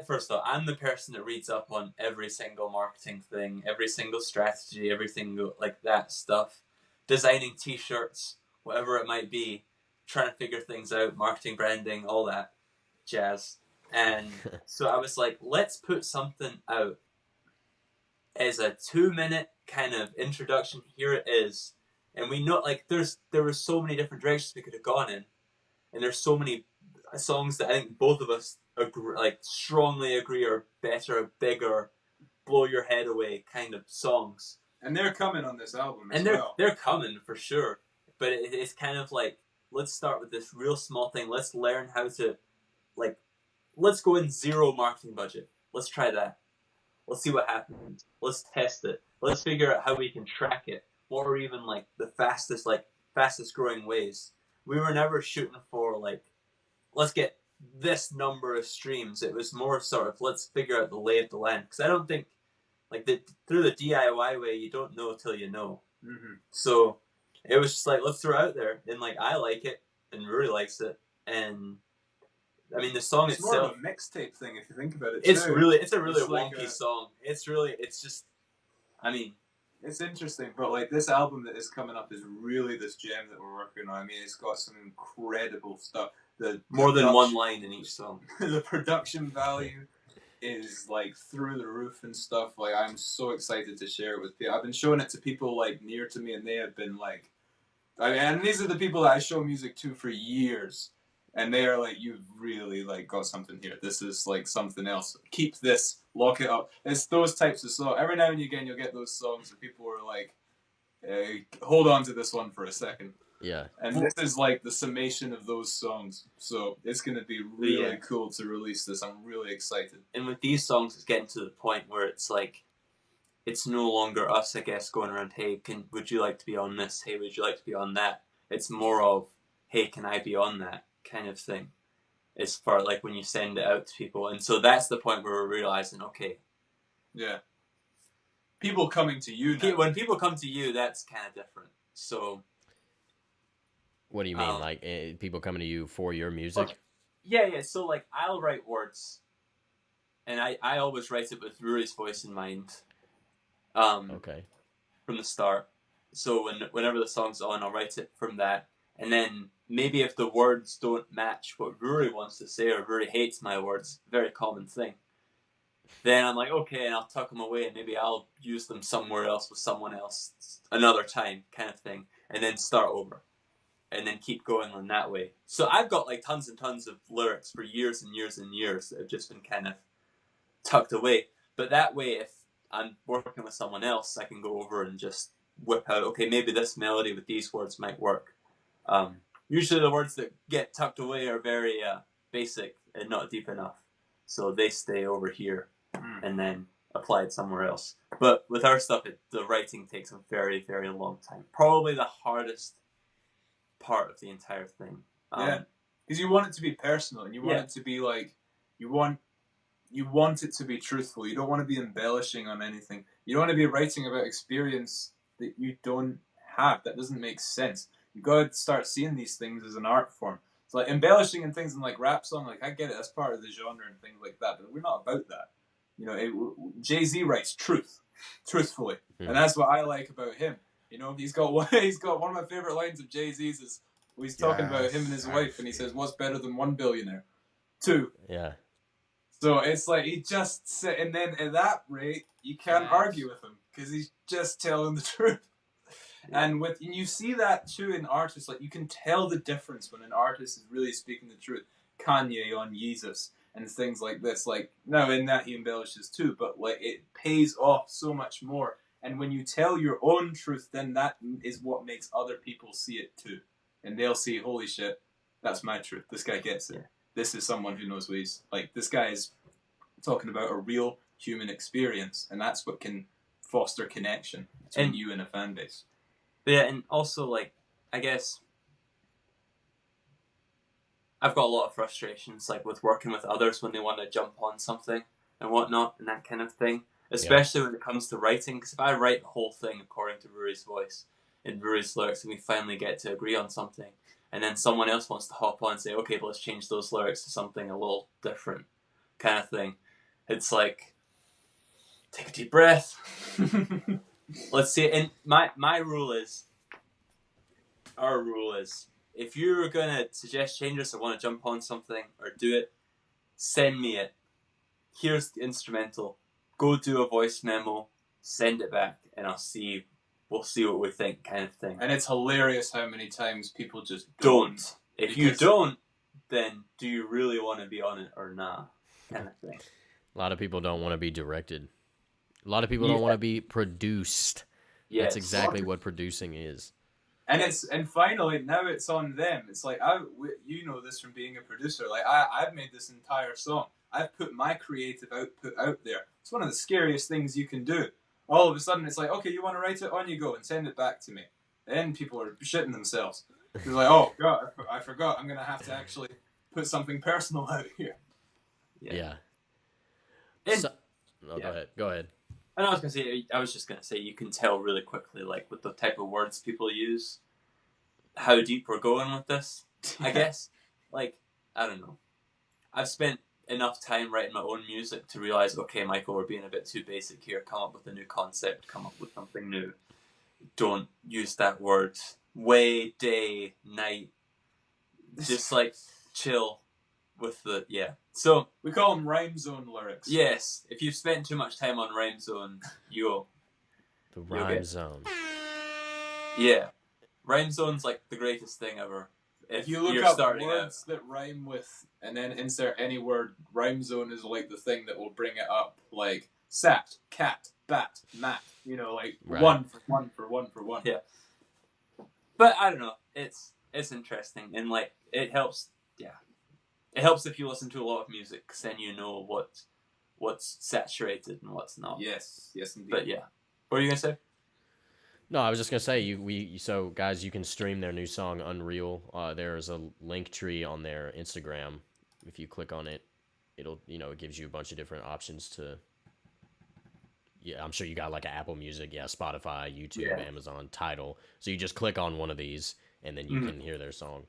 first off, I'm the person that reads up on every single marketing thing, every single strategy, every single like that stuff, designing T-shirts, whatever it might be, trying to figure things out, marketing, branding, all that jazz. And so I was like, let's put something out as a 2-minute kind of introduction. Here it is. And we know, like, there were so many different directions we could have gone in. And there's so many songs that I think both of us agree, like, strongly agree are better, bigger, blow your head away kind of songs. And they're coming on this album as and well. They're coming for sure. But it's kind of like, let's start with this real small thing. Let's learn how to, like, let's go in zero marketing budget. Let's try that. Let's see what happens. Let's test it. Let's figure out how we can track it. What are even like the fastest growing ways. We were never shooting for like, let's get this number of streams. It was more sort of, let's figure out the lay of the land. Because I don't think, like, through the DIY way, you don't know till you know. Mm-hmm. So it was just like, let's throw it out there, and like I like it, and Rory likes it, and I mean the song It's itself. more of a mixtape thing if you think about it. It's too. a really like wonky song. It's just, I mean, it's interesting, but like this album that is coming up is really this gem that we're working on. I mean, it's got some incredible stuff. The more than one line in each song. The production value is like through the roof and stuff. Like I'm so excited to share it with people. I've been showing it to people like near to me, and they have been like, I mean, and these are the people that I show music to for years, and they are like, you've really like got something here. This is like something else. Keep this, lock it up. It's those types of songs. Every now and again, you'll get those songs where people are like, hey, hold on to this one for a second. Yeah. And this is like the summation of those songs. So it's going to be really cool to release this. I'm really excited. And with these songs, it's getting to the point where it's like, it's no longer us, I guess, going around, hey, would you like to be on this? Hey, would you like to be on that? It's more of, hey, can I be on that kind of thing. It's for like when you send it out to people. And so that's the point where we're realizing, okay. Yeah. People coming to you now. When people come to you, that's kind of different. So... What do you mean? Like people coming to you for your music? Yeah. So like I'll write words, and I always write it with Rory's voice in mind. Okay. From the start. So whenever the song's on, I'll write it from that, and then maybe if the words don't match what Rory wants to say, or Rory hates my words, very common thing. Then I'm like, okay, and I'll tuck them away, and maybe I'll use them somewhere else with someone else another time, kind of thing, and then start over. And then keep going on that way. So I've got like tons and tons of lyrics for years and years and years that have just been kind of tucked away. But that way, if I'm working with someone else, I can go over and just whip out, okay, maybe this melody with these words might work. Usually the words that get tucked away are very basic and not deep enough. So they stay over here and then applied somewhere else. But with our stuff, the writing takes a very, very long time. Probably the hardest part of the entire thing. Yeah, because you want it to be personal, and you want it to be like you want it to be truthful. You don't want to be embellishing on anything. You don't want to be writing about experience that you don't have. That doesn't make sense. You got to start seeing these things as an art form. It's like embellishing and things in like rap song. Like I get it, that's part of the genre and things like that. But we're not about that. You know, Jay-Z writes truthfully, and that's what I like about him. You know, he's got one of my favorite lines of Jay-Z's is he's talking about him and his wife, and he says, "What's better than one billionaire? Two." Yeah. So it's like he just said, and then at that rate, you can't argue with him because he's just telling the truth. Yeah. And you see that too in artists. Like you can tell the difference when an artist is really speaking the truth. Kanye on Yeezus and things like this. Like now in that he embellishes too, but like it pays off so much more. And when you tell your own truth, then that is what makes other people see it too. And they'll see, holy shit, that's my truth. This guy gets it. This is someone who knows what he's like. This guy is talking about a real human experience. And that's what can foster connection between you and a fan base. Yeah, and also, like, I guess I've got a lot of frustrations, like, with working with others when they want to jump on something and whatnot and that kind of thing. Especially when it comes to writing, because if I write the whole thing according to Rory's voice and Rory's lyrics, and we finally get to agree on something, and then someone else wants to hop on and say, okay, but let's change those lyrics to something a little different, kind of thing. It's like, take a deep breath. Let's see. And our rule is, if you're gonna suggest changes or want to jump on something or do it, send me it. Here's the instrumental. Go do a voice memo, send it back, and we'll see what we think, kind of thing. And it's hilarious how many times people just don't. If you don't, then do you really want to be on it or not? Kind of thing. A lot of people don't want to be directed. A lot of people don't want to be produced. Yes. That's exactly what producing is. And finally, now it's on them. It's like, you know this from being a producer. Like, I've made this entire song. I've put my creative output out there. It's one of the scariest things you can do. All of a sudden, it's like, okay, you want to write it? On you go and send it back to me. Then people are shitting themselves. They're like, oh, God, I forgot. I'm going to have to actually put something personal out here. Yeah. Go ahead. And I was just going to say, you can tell really quickly, like, with the type of words people use. how deep we're going with this, I guess. Like, I don't know. I've spent enough time writing my own music to realize, okay, Michael, we're being a bit too basic here. Come up with a new concept. Come up with something new. Don't use that word. Way, day, night. Just like chill with the, yeah. So we call them rhyme zone lyrics. Yes, if you've spent too much time on rhyme zone, you'll The rhyme zone. Yeah, rhyme zone's like the greatest thing ever. If you look up words that rhyme with, and then insert any word, rhyme zone is like the thing that will bring it up. Like sat, cat, bat, mat. You know, like one for one for one for one. Yeah. But I don't know. It's interesting, and like it helps. Yeah, it helps if you listen to a lot of music, because then you know what's saturated and what's not. Yes, yes, indeed. But yeah, what were you gonna say? No, I was just gonna say so guys, you can stream their new song Unreal. There's a link tree on their Instagram. If you click on it, it'll it gives you a bunch of different options to. Yeah, I'm sure you got like Apple Music, Spotify, YouTube, Amazon, Tidal. So you just click on one of these, and then you can hear their song.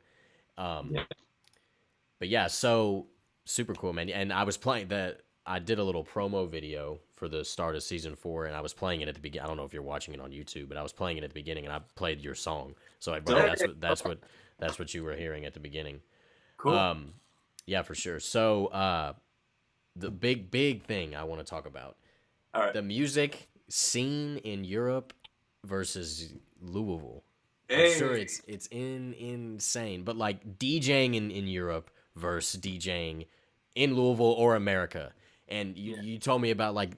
But yeah, so super cool, man. And I was playing that. I did a little promo video for the start of season 4, and I was playing it at the beginning. I don't know if you're watching it on YouTube, but I was playing it at the beginning, and I played your song. So that's what you were hearing at the beginning. Cool. Yeah, for sure. So the big thing I want to talk about. All right. The music scene in Europe versus Louisville. Hey. I'm sure it's insane. But like DJing in Europe versus DJing in Louisville or America. And you told me about like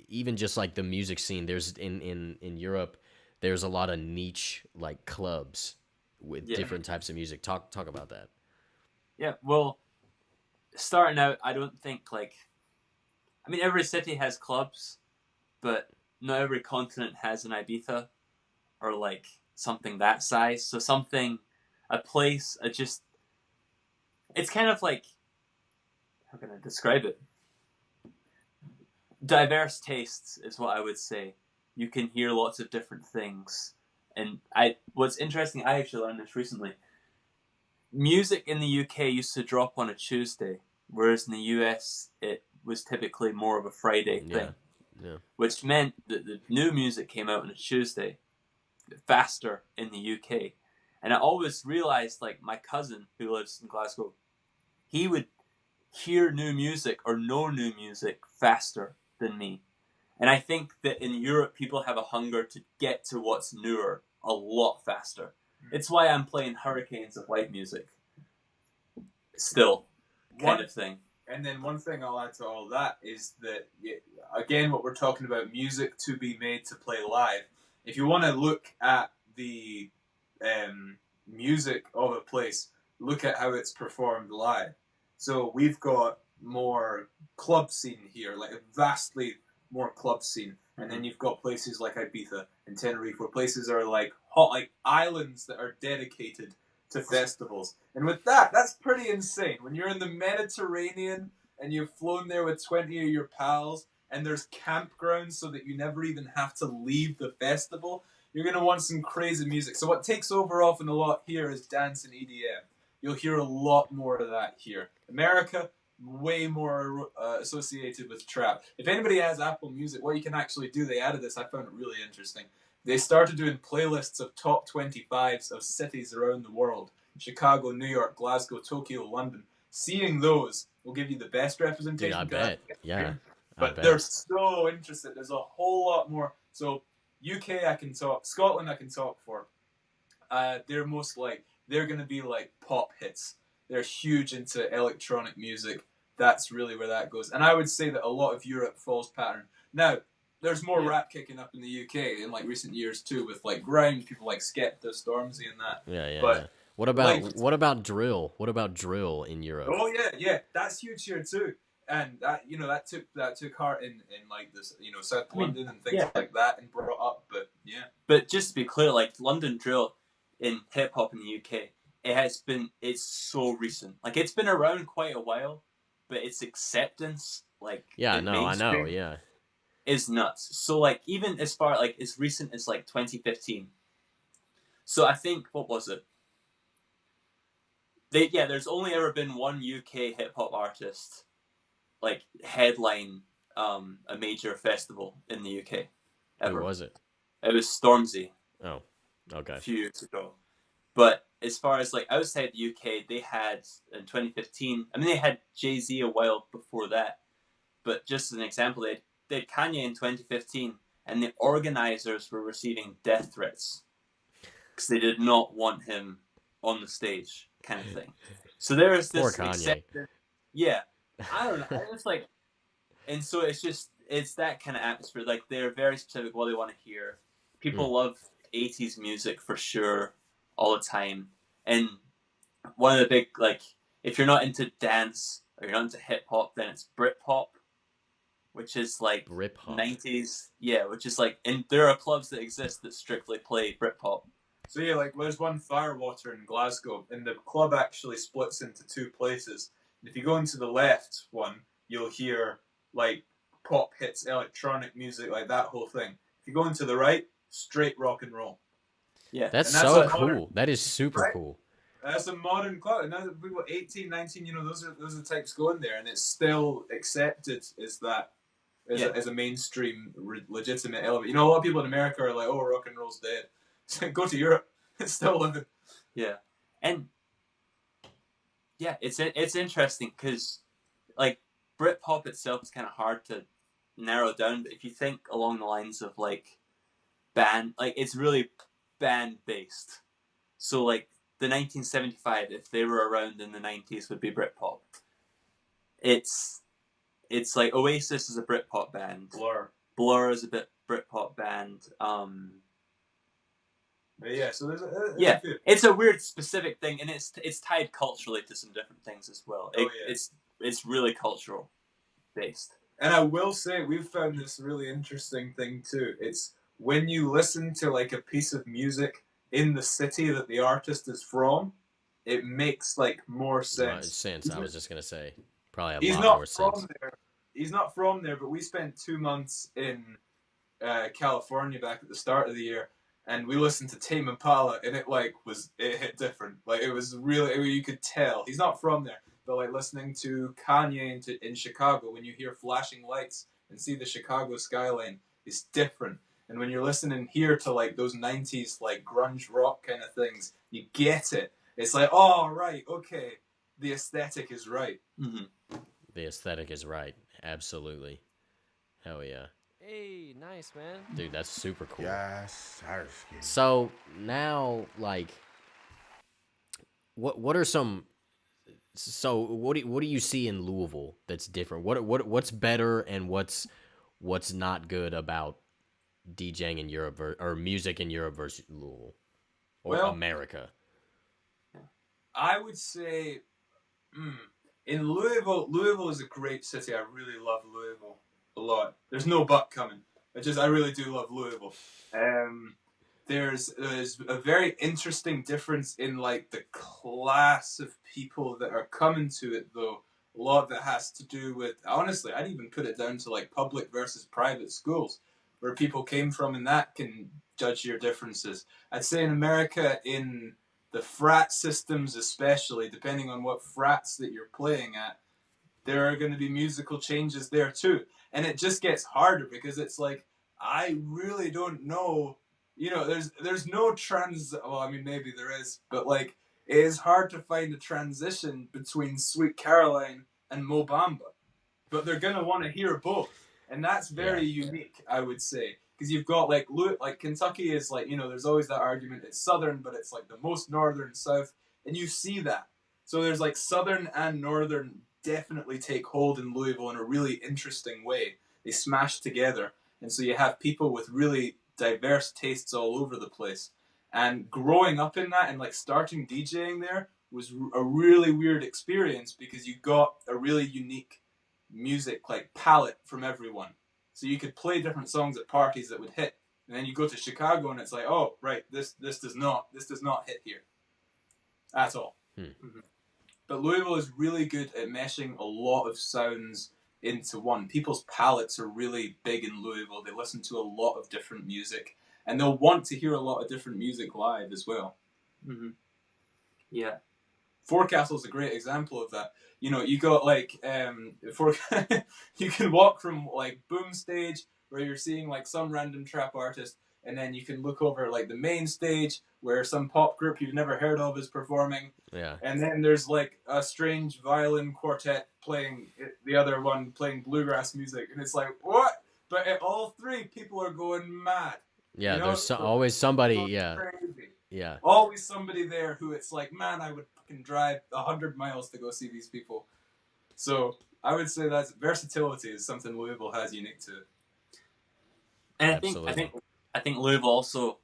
even just like the music scene. There's in Europe, there's a lot of niche like clubs with different types of music. Talk about that. Yeah, well, starting out, I don't think every city has clubs, but not every continent has an Ibiza or like something that size. So a place, it's kind of like, how can I describe it? Diverse tastes is what I would say. You can hear lots of different things. And what's interesting, I actually learned this recently. Music in the UK used to drop on a Tuesday, whereas in the US it was typically more of a Friday thing. Yeah. Which meant that the new music came out on a Tuesday, faster in the UK. And I always realized, like, my cousin who lives in Glasgow, he would hear new music or know new music faster than me. And I think that in Europe, people have a hunger to get to what's newer a lot faster. It's why I'm playing hurricanes of white music. Still, kind of thing. And then one thing I'll add to all that is that, again, what we're talking about, music to be made to play live. If you want to look at the music of a place, look at how it's performed live. So we've got more club scene here, like a vastly more club scene. And then you've got places like Ibiza and Tenerife, where places are like hot, like islands that are dedicated to festivals. And with that, that's pretty insane. When you're in the Mediterranean and you've flown there with 20 of your pals, and there's campgrounds so that you never even have to leave the festival, you're going to want some crazy music. So what takes over often a lot here is dance and EDM. You'll hear a lot more of that here. America, way more associated with trap. If anybody has Apple Music, what you can actually do, they added this, I found it really interesting. They started doing playlists of top 25s of cities around the world. Chicago, New York, Glasgow, Tokyo, London. Seeing those will give you the best representation. Dude, I bet. Yeah. But they're so interested. There's a whole lot more. So UK I can talk. Scotland I can talk for. They're going to be like pop hits. They're huge into electronic music. That's really where that goes. And I would say that a lot of Europe falls pattern. Now, there's more rap kicking up in the UK in like recent years too, with like grime, people like Skepta, Stormzy, and that. Yeah. But what about drill? What about drill in Europe? Oh yeah, that's huge here too. And that that took heart in like this South London and things like that, and brought up. But yeah. But just to be clear, like London drill in hip hop in the UK, it's so recent. Like it's been around quite a while, but its acceptance, I know, is nuts. So like even as far as recent as like 2015. So I think, what was it? There's only ever been one UK hip hop artist like headline a major festival in the UK Who ever. was it? It was Stormzy Oh, okay. a few years ago. But as far as like outside the UK, they had in 2015. I mean, they had Jay-Z a while before that. But just as an example, they had Kanye in 2015, and the organizers were receiving death threats because they did not want him on the stage, kind of thing. So there is Poor this Kanye. yeah, I don't know. It's like, and so it's that kind of atmosphere. Like they're very specific what they want to hear. People love 80s music for sure, all the time. And one of the big like, if you're not into dance or you're not into hip hop, then it's Britpop, which is like Britpop. 90s. Yeah, which is like, and there are clubs that exist that strictly play Britpop. So yeah, like there's one Firewater in Glasgow, and the club actually splits into two places. And if you go into the left one, you'll hear like pop hits, electronic music, like that whole thing. If you go into the right, straight rock and roll. Yeah, That's And that's so a cool. modern, That is super right? cool. That's a modern club. And now that people 18, 19, those are the types going there, and it's still accepted as that as a mainstream legitimate element. A lot of people in America are like, "Oh, rock and roll's dead." Go to Europe; it's still living. Yeah, and yeah, it's interesting because like Britpop itself is kind of hard to narrow down, but if you think along the lines of like band, like it's really band based. So like the 1975, if they were around in the 90s, would be Britpop. It's like Oasis is a Britpop band. Blur is a bit Britpop band. Yeah, so there's it's a weird specific thing, and it's tied culturally to some different things as well. It's really cultural based. And I will say, we've found this really interesting thing too. It's when you listen to like a piece of music in the city that the artist is from, it makes like more sense. I was just gonna say probably He's lot not more from sense. there. He's not from there, but we spent 2 months in California back at the start of the year, and we listened to Tame Impala, and it hit different. Like it was really, you could tell he's not from there. But like listening to Kanye in Chicago, when you hear flashing lights and see the Chicago skyline, it's different. And when you're listening here to like those 90s like grunge rock kind of things, you get it. It's like, oh right, okay, the aesthetic is right. Mm-hmm. The aesthetic is right. Absolutely. Hell yeah. Hey, nice, man. Dude, that's super cool. Yes, So now, like, what are some? So what do you see in Louisville that's different? What's better and what's not good about DJing in Europe or music in Europe versus Louisville or America? I would say, in Louisville is a great city. I really love Louisville a lot. There's no but coming. I really do love Louisville. There's a very interesting difference in like the class of people that are coming to it though. A lot that has to do with, honestly, I'd even put it down to like public versus private schools, where people came from, and that can judge your differences. I'd say in America, in the frat systems especially, depending on what frats that you're playing at, there are going to be musical changes there too. And it just gets harder because it's like, I really don't know, there's no well, I mean, maybe there is, but like, it is hard to find a transition between Sweet Caroline and Mo Bamba. But they're going to want to hear both. And that's very unique, I would say. Because you've got like Kentucky is like, there's always that argument, it's southern, but it's like the most northern south. And you see that. So there's like southern and northern definitely take hold in Louisville in a really interesting way. They smash together. And so you have people with really diverse tastes all over the place. And growing up in that and like starting DJing there was a really weird experience because you got a really unique music like palette from everyone. So you could play different songs at parties that would hit. And then you go to Chicago and it's like, oh, right, this does not hit here at all. Mm-hmm. But Louisville is really good at meshing a lot of sounds into one. People's palates are really big in Louisville. They listen to a lot of different music, and they'll want to hear a lot of different music live as well. Mm-hmm. Yeah. Forecastle's a great example of that. You know, you got like you can walk from like boom stage where you're seeing like some random trap artist, and then you can look over like the main stage where some pop group you've never heard of is performing. Yeah. And then there's like a strange violin quartet playing the other one playing bluegrass music, and it's like what? But at all three, people are going mad. Yeah, You know? there's always somebody. It's Yeah, crazy. yeah, Always somebody there who it's like, man, I would fucking drive 100 miles to go see these people. So I would say that versatility is something Louisville has unique to it. And Absolutely. I think Louisville also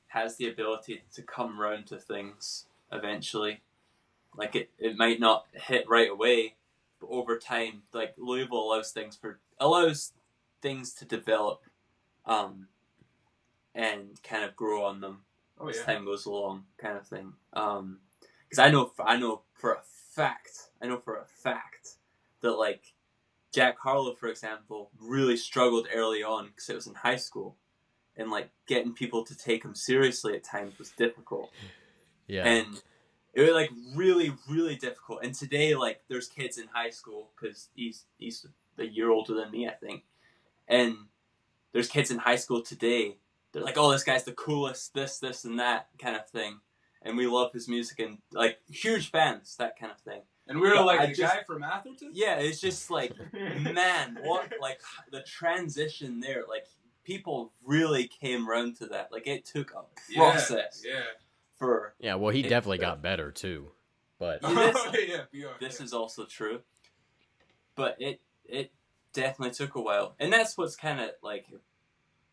has the ability to come round to things eventually. Like it might not hit right away, but over time, like Louisville allows things to develop, and kind of grow on them as time goes along, kind of thing. Because I know for a fact that like Jack Harlow, for example, really struggled early on because it was in high school, and like getting people to take him seriously at times was difficult. yeah. And it was like really, really difficult. And today, like, there's kids in high school because he's a year older than me, I think. And there's kids in high school today. They're like, "Oh, this guy's the coolest, this, and that kind of thing." And we love his music and like huge fans, that kind of thing. And we were But like the guy from Atherton? Yeah, it's just like, man, what, like the transition there, like people really came around to that. Like it took a process. Yeah. For Yeah, well, he definitely got better too, but this is also true. But it definitely took a while, and that's what's kind of like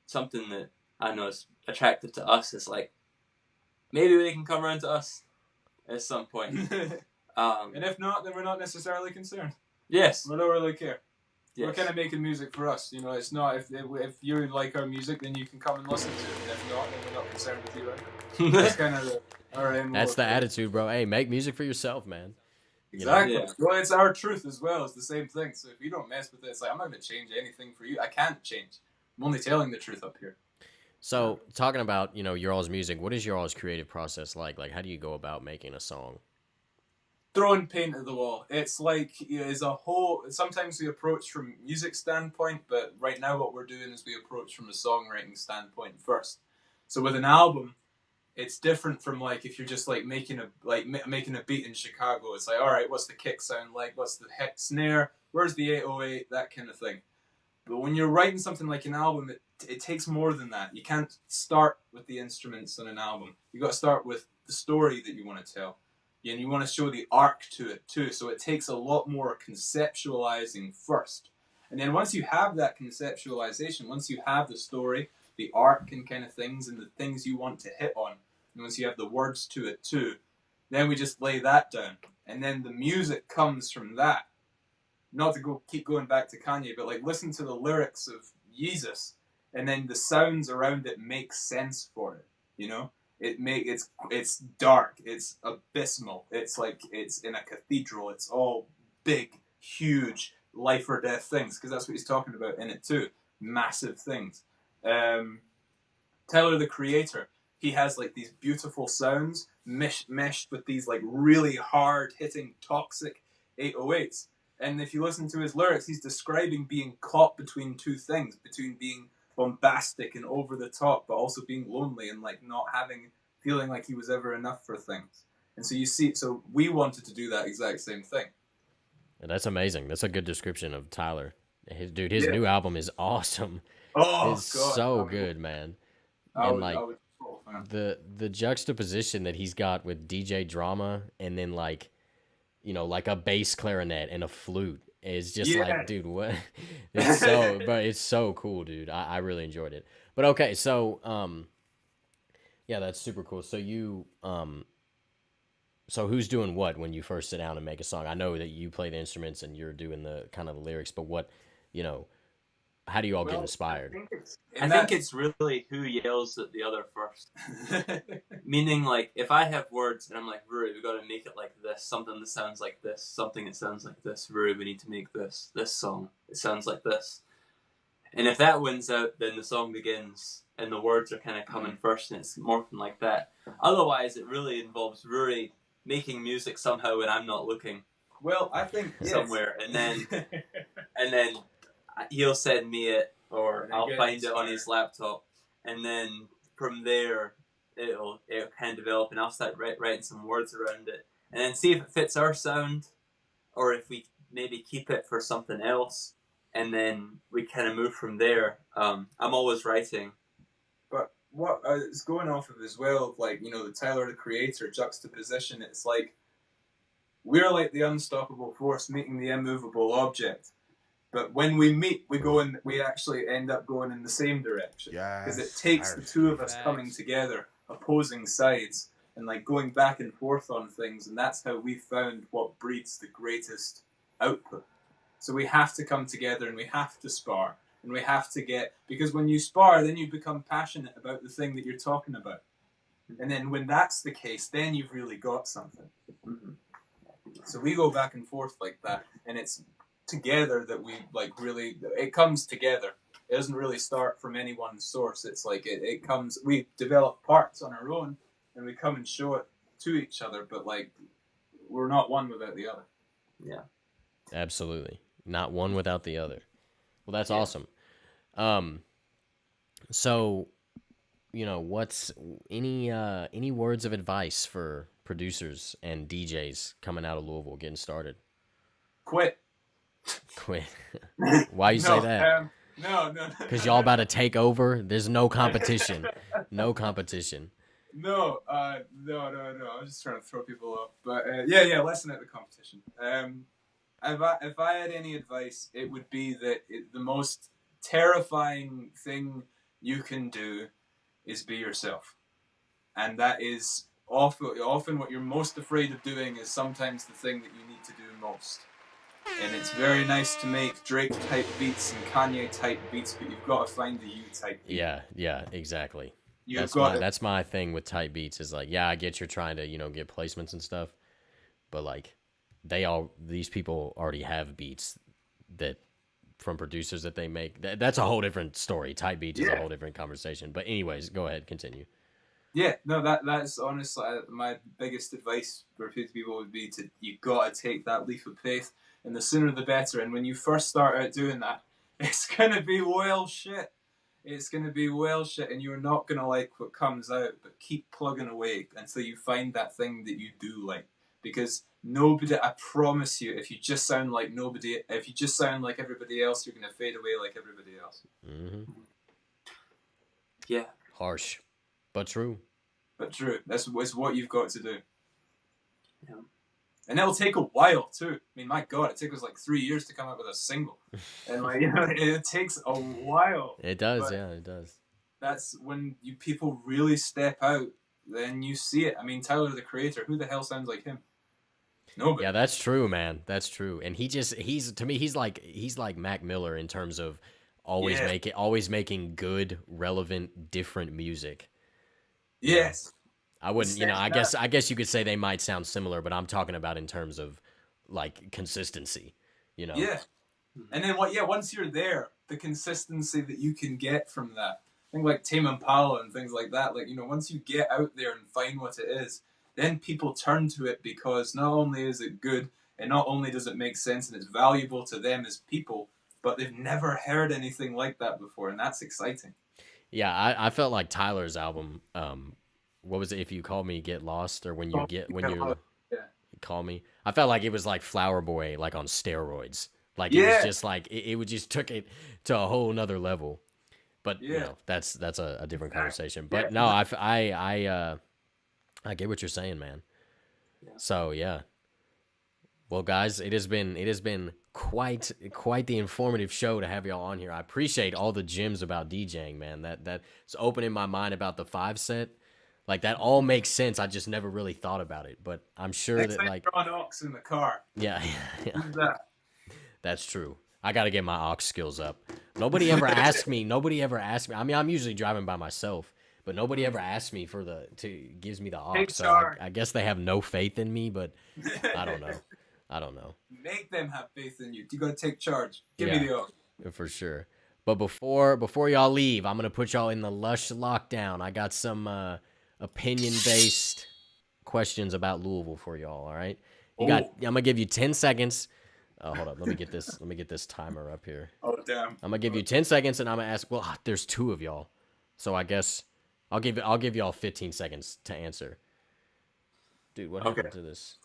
something that I know is attractive to us. Is like maybe they can come around to us at some point. And if not, then we're not necessarily concerned. Yes, We don't really care. yes. We're kind of making music for us. You know, it's not if you like our music, then you can come and listen to it. And if not, then we're not concerned with you. Right? That's kind of that's the attitude, bro. Hey, make music for yourself, man. Exactly. Yeah. Well, it's our truth as well. It's the same thing. So if you don't mess with it, it's like I'm not going to change anything for you. I can't change. I'm only telling the truth up here. So, talking about, your all's music, what is your all's creative process like? Like, how do you go about making a song? Throwing paint at the wall. It's like is a whole. Sometimes we approach from music standpoint, but right now what we're doing is we approach from a songwriting standpoint first. So with an album, it's different from like if you're just like making a beat in Chicago. It's like, all right, what's the kick sound like? What's the hit snare? Where's the 808? That kind of thing. But when you're writing something like an album, it takes more than that. You can't start with the instruments on an album. You got to start with the story that you want to tell. And you want to show the arc to it too. So it takes a lot more conceptualizing first. And then once you have that conceptualization, once you have the story, the arc and kind of things, and the things you want to hit on, and once you have the words to it too, then we just lay that down. And then the music comes from that. Not to keep going back to Kanye, but like listen to the lyrics of Jesus, and then the sounds around it make sense for it, you know? It's dark, it's abysmal, it's like it's in a cathedral, it's all big, huge, life or death things, because that's what he's talking about in it too. Massive things. Tyler the Creator, he has like these beautiful sounds meshed with these like really hard hitting toxic 808s. And if you listen to his lyrics, he's describing being caught between two things, between being bombastic and over the top, but also being lonely and like not feeling like he was ever enough for things. And so we wanted to do that exact same thing. And that's amazing. That's a good description of Tyler. His new album is awesome. Oh, it's God, so good, man. And like the juxtaposition that he's got with DJ drama, and then like a bass clarinet and a flute is just like, dude, what? It's so cool, dude. I really enjoyed it. But okay, so yeah, that's super cool. So you so who's doing what when you first sit down and make a song? I know that you play the instruments and you're doing the kind of the lyrics, but what, how do you all get inspired? I think it's really who yells at the other first. Meaning, like, if I have words and I'm like, Rory, we got to make it like this, something that sounds like this, something that sounds like this, Rory, we need to make this song. It sounds like this. And if that wins out, then the song begins and the words are kind of coming first and it's morphing like that. Otherwise, it really involves Rory making music somehow when I'm not looking Well, I think somewhere, and then he'll send me it, or And then I'll get find it on inspired. his laptop, and then from there it'll kind of develop, and I'll start writing some words around it, and then see if it fits our sound, or if we maybe keep it for something else, and then we kind of move from there. I'm always writing. But what it's going off of as well, like, you know, the Tyler the Creator juxtaposition, it's like we're like the unstoppable force meeting the immovable object. But when we meet, we actually end up going in the same direction. Because it takes the two of us coming together, opposing sides, and like going back and forth on things, and that's how we found what breeds the greatest output. So we have to come together, and we have to spar, and we have to because when you spar, then you become passionate about the thing that you're talking about. And then when that's the case, then you've really got something. Mm-hmm. So we go back and forth like that, and it's together that we like really, it comes together. It doesn't really start from any one source. It's like it comes, we develop parts on our own, and we come and show it to each other, but like we're not one without the other. Yeah. Absolutely. Not one without the other. Well, that's Yeah. awesome. So, you know, what's any words of advice for producers and DJs coming out of Louisville, getting started? Quit. Quit. Why you say that? No. Because y'all about to take over. There's no competition. No competition. No. I was just trying to throw people off, but yeah. Listen at the competition. If I had any advice, it would be that the most terrifying thing you can do is be yourself, and that is often what you're most afraid of doing is sometimes the thing that you need to do most. And it's very nice to make Drake type beats and Kanye type beats, but you've got to find the you type beat. Yeah, exactly. You've That's my thing with type beats is like, yeah, I get you're trying to, you know, get placements and stuff, but like these people already have beats that from producers that they make. That's a whole different story. Type beats is a whole different conversation. But anyways, go ahead, continue. Yeah, no, that's honestly my biggest advice for people would be you got to take that leap of faith, and the sooner the better. And when you first start out doing that, it's gonna be well shit. It's gonna be well shit, and you're not gonna like what comes out. But keep plugging away until you find that thing that you do like. Because nobody, I promise you, if you just sound like everybody else, you're gonna fade away like everybody else. Mm-hmm. Yeah. Harsh, but true. But true. That's what you've got to do. Yeah. And it'll take a while too. I mean, my God, it took us like 3 years to come up with a single, and like, you know, it takes a while. It does, yeah, it does. That's when people really step out. Then you see it. I mean, Tyler the Creator. Who the hell sounds like him? Nobody. Yeah, that's true, man. That's true. And to me, he's like Mac Miller in terms of always making good, relevant, different music. Yes. I wouldn't, you know, I guess you could say they might sound similar, but I'm talking about in terms of like consistency, you know. Yeah. And then once you're there, the consistency that you can get from that. I think like Tame Impala and things like that, like, you know, once you get out there and find what it is, then people turn to it because not only is it good, and not only does it make sense and it's valuable to them as people, but they've never heard anything like that before, and that's exciting. Yeah, I felt like Tyler's album, what was it? If You Call Me, Get Lost, or when you call me. I felt like it was like Flower Boy, like on steroids. Like it was just like it would just took it to a whole nother level. But you know, that's a different conversation. But no, I get what you're saying, man. Yeah. So yeah. Well, guys, it has been quite the informative show to have y'all on here. I appreciate all the gems about DJing, man. That's opening my mind about the 5-set. Like that all makes sense. I just never really thought about it, but I'm sure Next that time like you're on aux in the car. yeah. Do that. That's true. I got to get my aux skills up. Nobody ever asked me. I mean, I'm usually driving by myself, but nobody ever asked me gives me the aux. So I guess they have no faith in me, but I don't know. Make them have faith in you. You got to take charge. Give me the aux. For sure. But before y'all leave, I'm gonna put y'all in the Lush lockdown. I got some opinion-based questions about Louisville for y'all. All right. I'm gonna give you 10 seconds. Hold up. Let me get this timer up here. Oh damn. I'm gonna give you 10 seconds, and I'm gonna ask. Well, there's 2 of y'all, so I guess I'll give y'all 15 seconds to answer. Dude, what happened to this?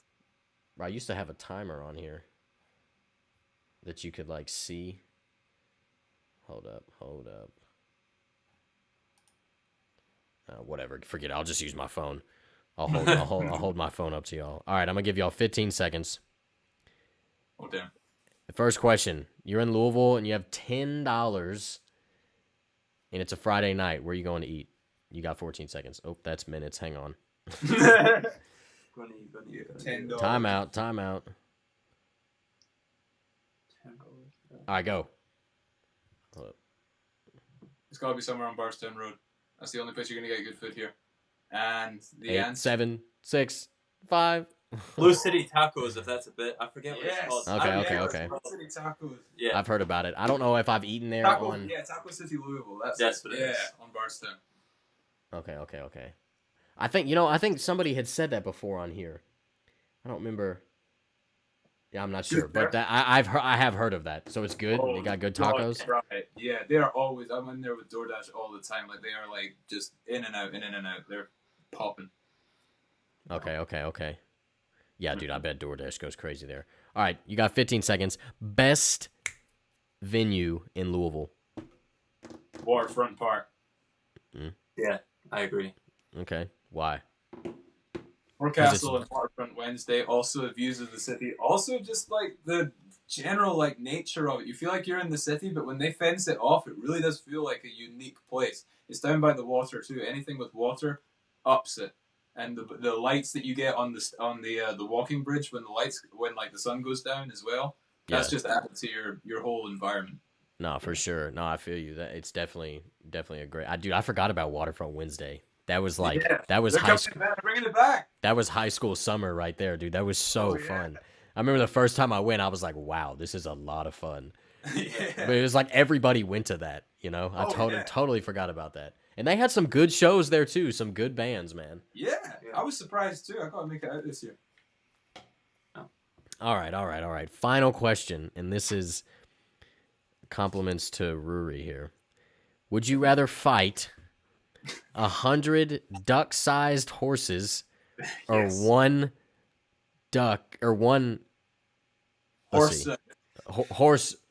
I used to have a timer on here that you could like see. Hold up. Whatever. Forget it. I'll just use my phone. I'll hold my phone up to y'all. All right, I'm gonna give y'all 15 seconds. Oh damn. The first question: you're in Louisville and you have $10, and it's a Friday night. Where are you going to eat? You got 14 seconds. Oh, that's minutes. Hang on. $10. Timeout. All right, go. Hold up. It's got to be somewhere on Barstown Road. That's the only place you're gonna get good food here. And the 8, answer. 7, 6, 5. Blue City Tacos, if that's a bit. I forget what it's called. Okay. Blue City Tacos. Yeah. I've heard about it. I don't know if I've eaten there Taco City, Louisville. That's what it is. on Barstown. Okay. I think somebody had said that before on here. I don't remember. Yeah, I'm not sure, but I have heard of that. So it's good. They got good tacos. Right. Yeah, they are always. I'm in there with DoorDash all the time. Like they are like just in and out. They're popping. Okay. Yeah, dude, I bet DoorDash goes crazy there. All right, you got 15 seconds. Best venue in Louisville. Waterfront Park. Yeah, I agree. Okay, why? Forecastle and Waterfront Wednesday. Also the views of the city. Also just like the general like nature of it. You feel like you're in the city, but when they fence it off, it really does feel like a unique place. It's down by the water too. Anything with water ups it. And the lights that you get on the walking bridge when the sun goes down as well. That's just added to your whole environment. No, for sure. No, I feel you. That it's definitely a great. I forgot about Waterfront Wednesday. That was like that was high school. Bringing it back. That was high school summer right there, dude. That was so fun. I remember the first time I went, I was like, "Wow, this is a lot of fun." But it was like everybody went to that. You know, I totally forgot about that. And they had some good shows there too. Some good bands, man. Yeah, I was surprised too. I gotta make it out this year. All right. Final question, and this is compliments to Rory here. Would you rather fight 100 duck-sized horses or one duck or one horse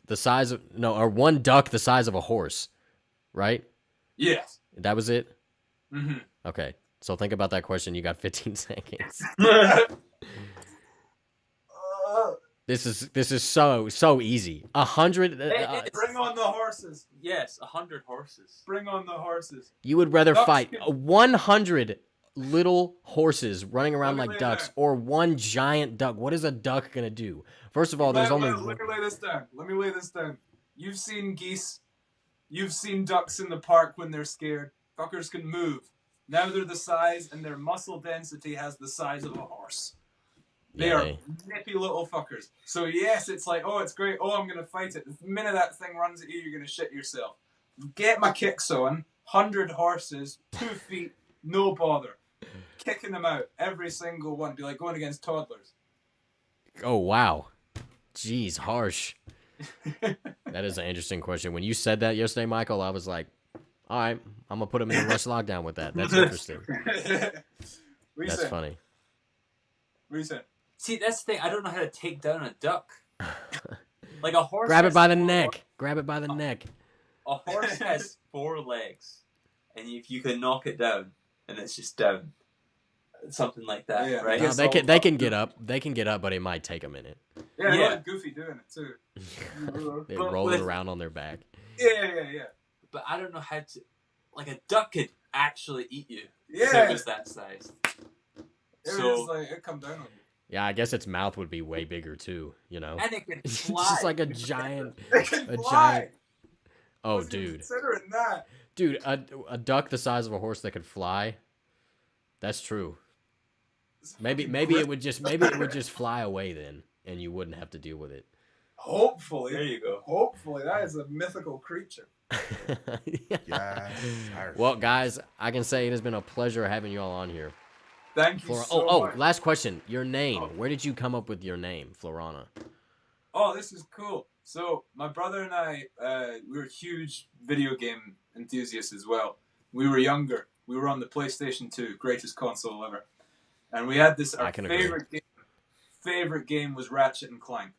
the size of or one duck the size of a horse, right? Yes. That was it? Mm-hmm. Okay. So think about that question. You got 15 seconds. This is so easy. 100. Bring on the horses. Yes, 100 horses. Bring on the horses. You would rather fight 100 little horses running around like ducks or one giant duck. What is a duck gonna do? First of all, there's only. Let me lay this down. You've seen geese. You've seen ducks in the park when they're scared. Fuckers can move. Now they're the size, and their muscle density has the size of a horse. They are nippy little fuckers. So yes, it's like, oh, it's great. Oh, I'm gonna fight it. The minute that thing runs at you, you're gonna shit yourself. Get my kicks on. 100 horses, 2 feet, no bother. Kicking them out, every single one. Be like going against toddlers. Oh wow, jeez, harsh. That is an interesting question. When you said that yesterday, Michael, I was like, all right, I'm gonna put him in a rush lockdown with that. That's interesting. That's funny. What you saying? See, that's the thing. I don't know how to take down a duck. Like a horse. Grab it by the neck. Grab it by the neck. A horse has 4 legs, and if you can knock it down, and it's just down, something like that, right? No, they can get up. They can get up, but it might take a minute. Yeah. Goofy doing it too. They're rolling around on their back. Yeah. But I don't know how to. Like a duck could actually eat you. Yeah. If it was that size. It'd come down on you. Yeah, I guess its mouth would be way bigger too, you know. And it can It's fly. just like a giant. It can fly. Giant. Oh, dude. Considering that. Dude, a duck the size of a horse that could fly. That's true. Maybe it would just fly away then, and you wouldn't have to deal with it. Hopefully. There you go. Hopefully, that is a mythical creature. Yes. Well, guys, I can say it has been a pleasure having you all on here. Thank you so much. Last question. Your name. Oh. Where did you come up with your name, FLORANA? Oh, this is cool. So my brother and I, we were huge video game enthusiasts as well. We were younger. We were on the PlayStation 2, greatest console ever. And we had this, our favorite game was Ratchet and Clank.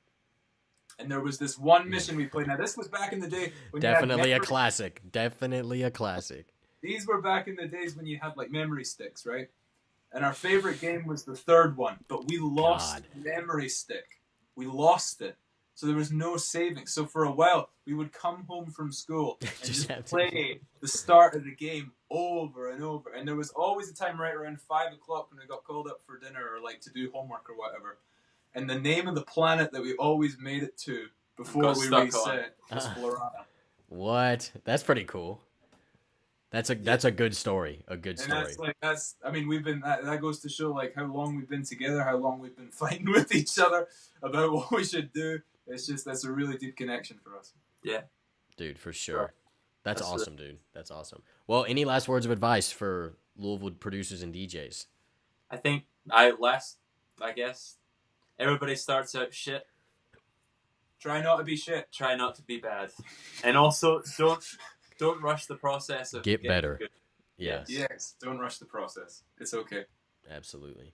And there was this one mission we played. Now, this was back in the day when Definitely you had a classic. Definitely a classic. These were back in the days when you had like memory sticks, right? And our favorite game was the third one, but we lost the memory stick. We lost it. So there was no saving. So for a while, we would come home from school and just play the start of the game over and over. And there was always a time right around 5 o'clock when we got called up for dinner or like to do homework or whatever. And the name of the planet that we always made it to before we reset was FLORANA. What? That's pretty cool. That's a good story. A good story. And I mean, we've been, that goes to show like how long we've been together, how long we've been fighting with each other about what we should do. It's just, that's a really deep connection for us. Yeah. Dude, for sure. That's awesome, dude. That's awesome. Well, any last words of advice for Louisville producers and DJs? I think, I guess, everybody starts out shit. Try not to be shit. Try not to be bad. And also, don't rush the process of get better. Good. Yes. Yes. Don't rush the process. It's okay. Absolutely.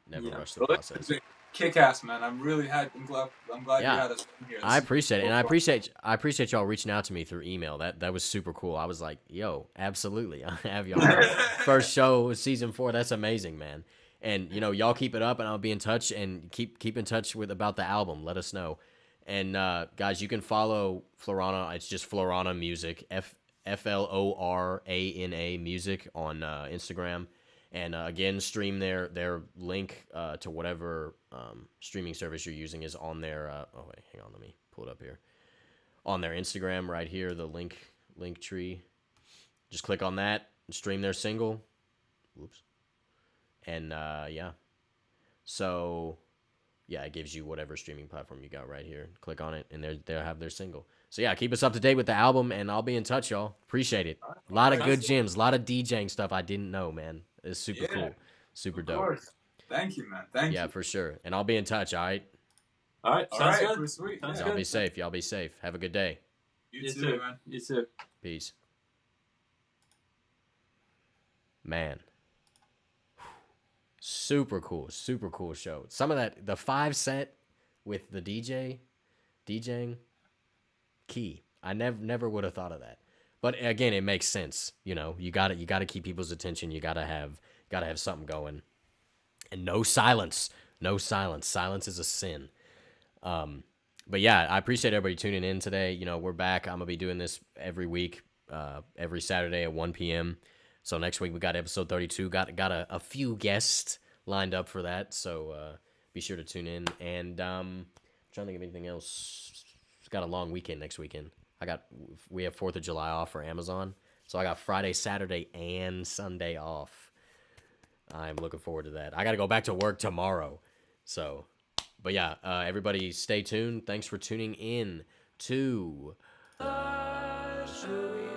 Never rush the process. Kick ass, man. I'm glad you had us here. I appreciate it. And I appreciate y'all reaching out to me through email. That was super cool. I was like, yo, absolutely. I have y'all first show season 4. That's amazing, man. And you know, y'all keep it up and I'll be in touch and keep in touch about the album. Let us know. And guys, you can follow FLORANA. It's just FLORANA Music, FLORANA Music on Instagram. And again, stream their link to whatever streaming service you're using is on their. Oh wait, hang on, let me pull it up here. On their Instagram, right here, the link tree. Just click on that and stream their single. Whoops. And yeah, so yeah, it gives you whatever streaming platform you got right here. Click on it, and they'll have their single. So yeah, keep us up to date with the album, and I'll be in touch, y'all. Appreciate it. A lot of good gems, a lot of DJing stuff I didn't know, man. It's super cool, super dope. Of course. Thank you, man. Thank you. Yeah, for sure. And I'll be in touch. All right. All right. Sounds good. Sweet. Y'all be safe. Y'all be safe. Have a good day. You too, man. You too. Peace. Man. Super cool show. Some of that, the 5 set with the DJing, key. I never would have thought of that. But again, it makes sense. You know, you got to keep people's attention. You gotta have something going, and no silence. Silence is a sin. But yeah, I appreciate everybody tuning in today. You know, we're back. I'm gonna be doing this every week, every Saturday at 1 p.m. So next week we got episode 32. Got a few guests lined up for that. So be sure to tune in. And I'm trying to think of anything else. It's got a long weekend next weekend. We have 4th of July off for Amazon. So I got Friday, Saturday, and Sunday off. I'm looking forward to that. I got to go back to work tomorrow. So, but yeah, everybody stay tuned. Thanks for tuning in to Lush Louisville.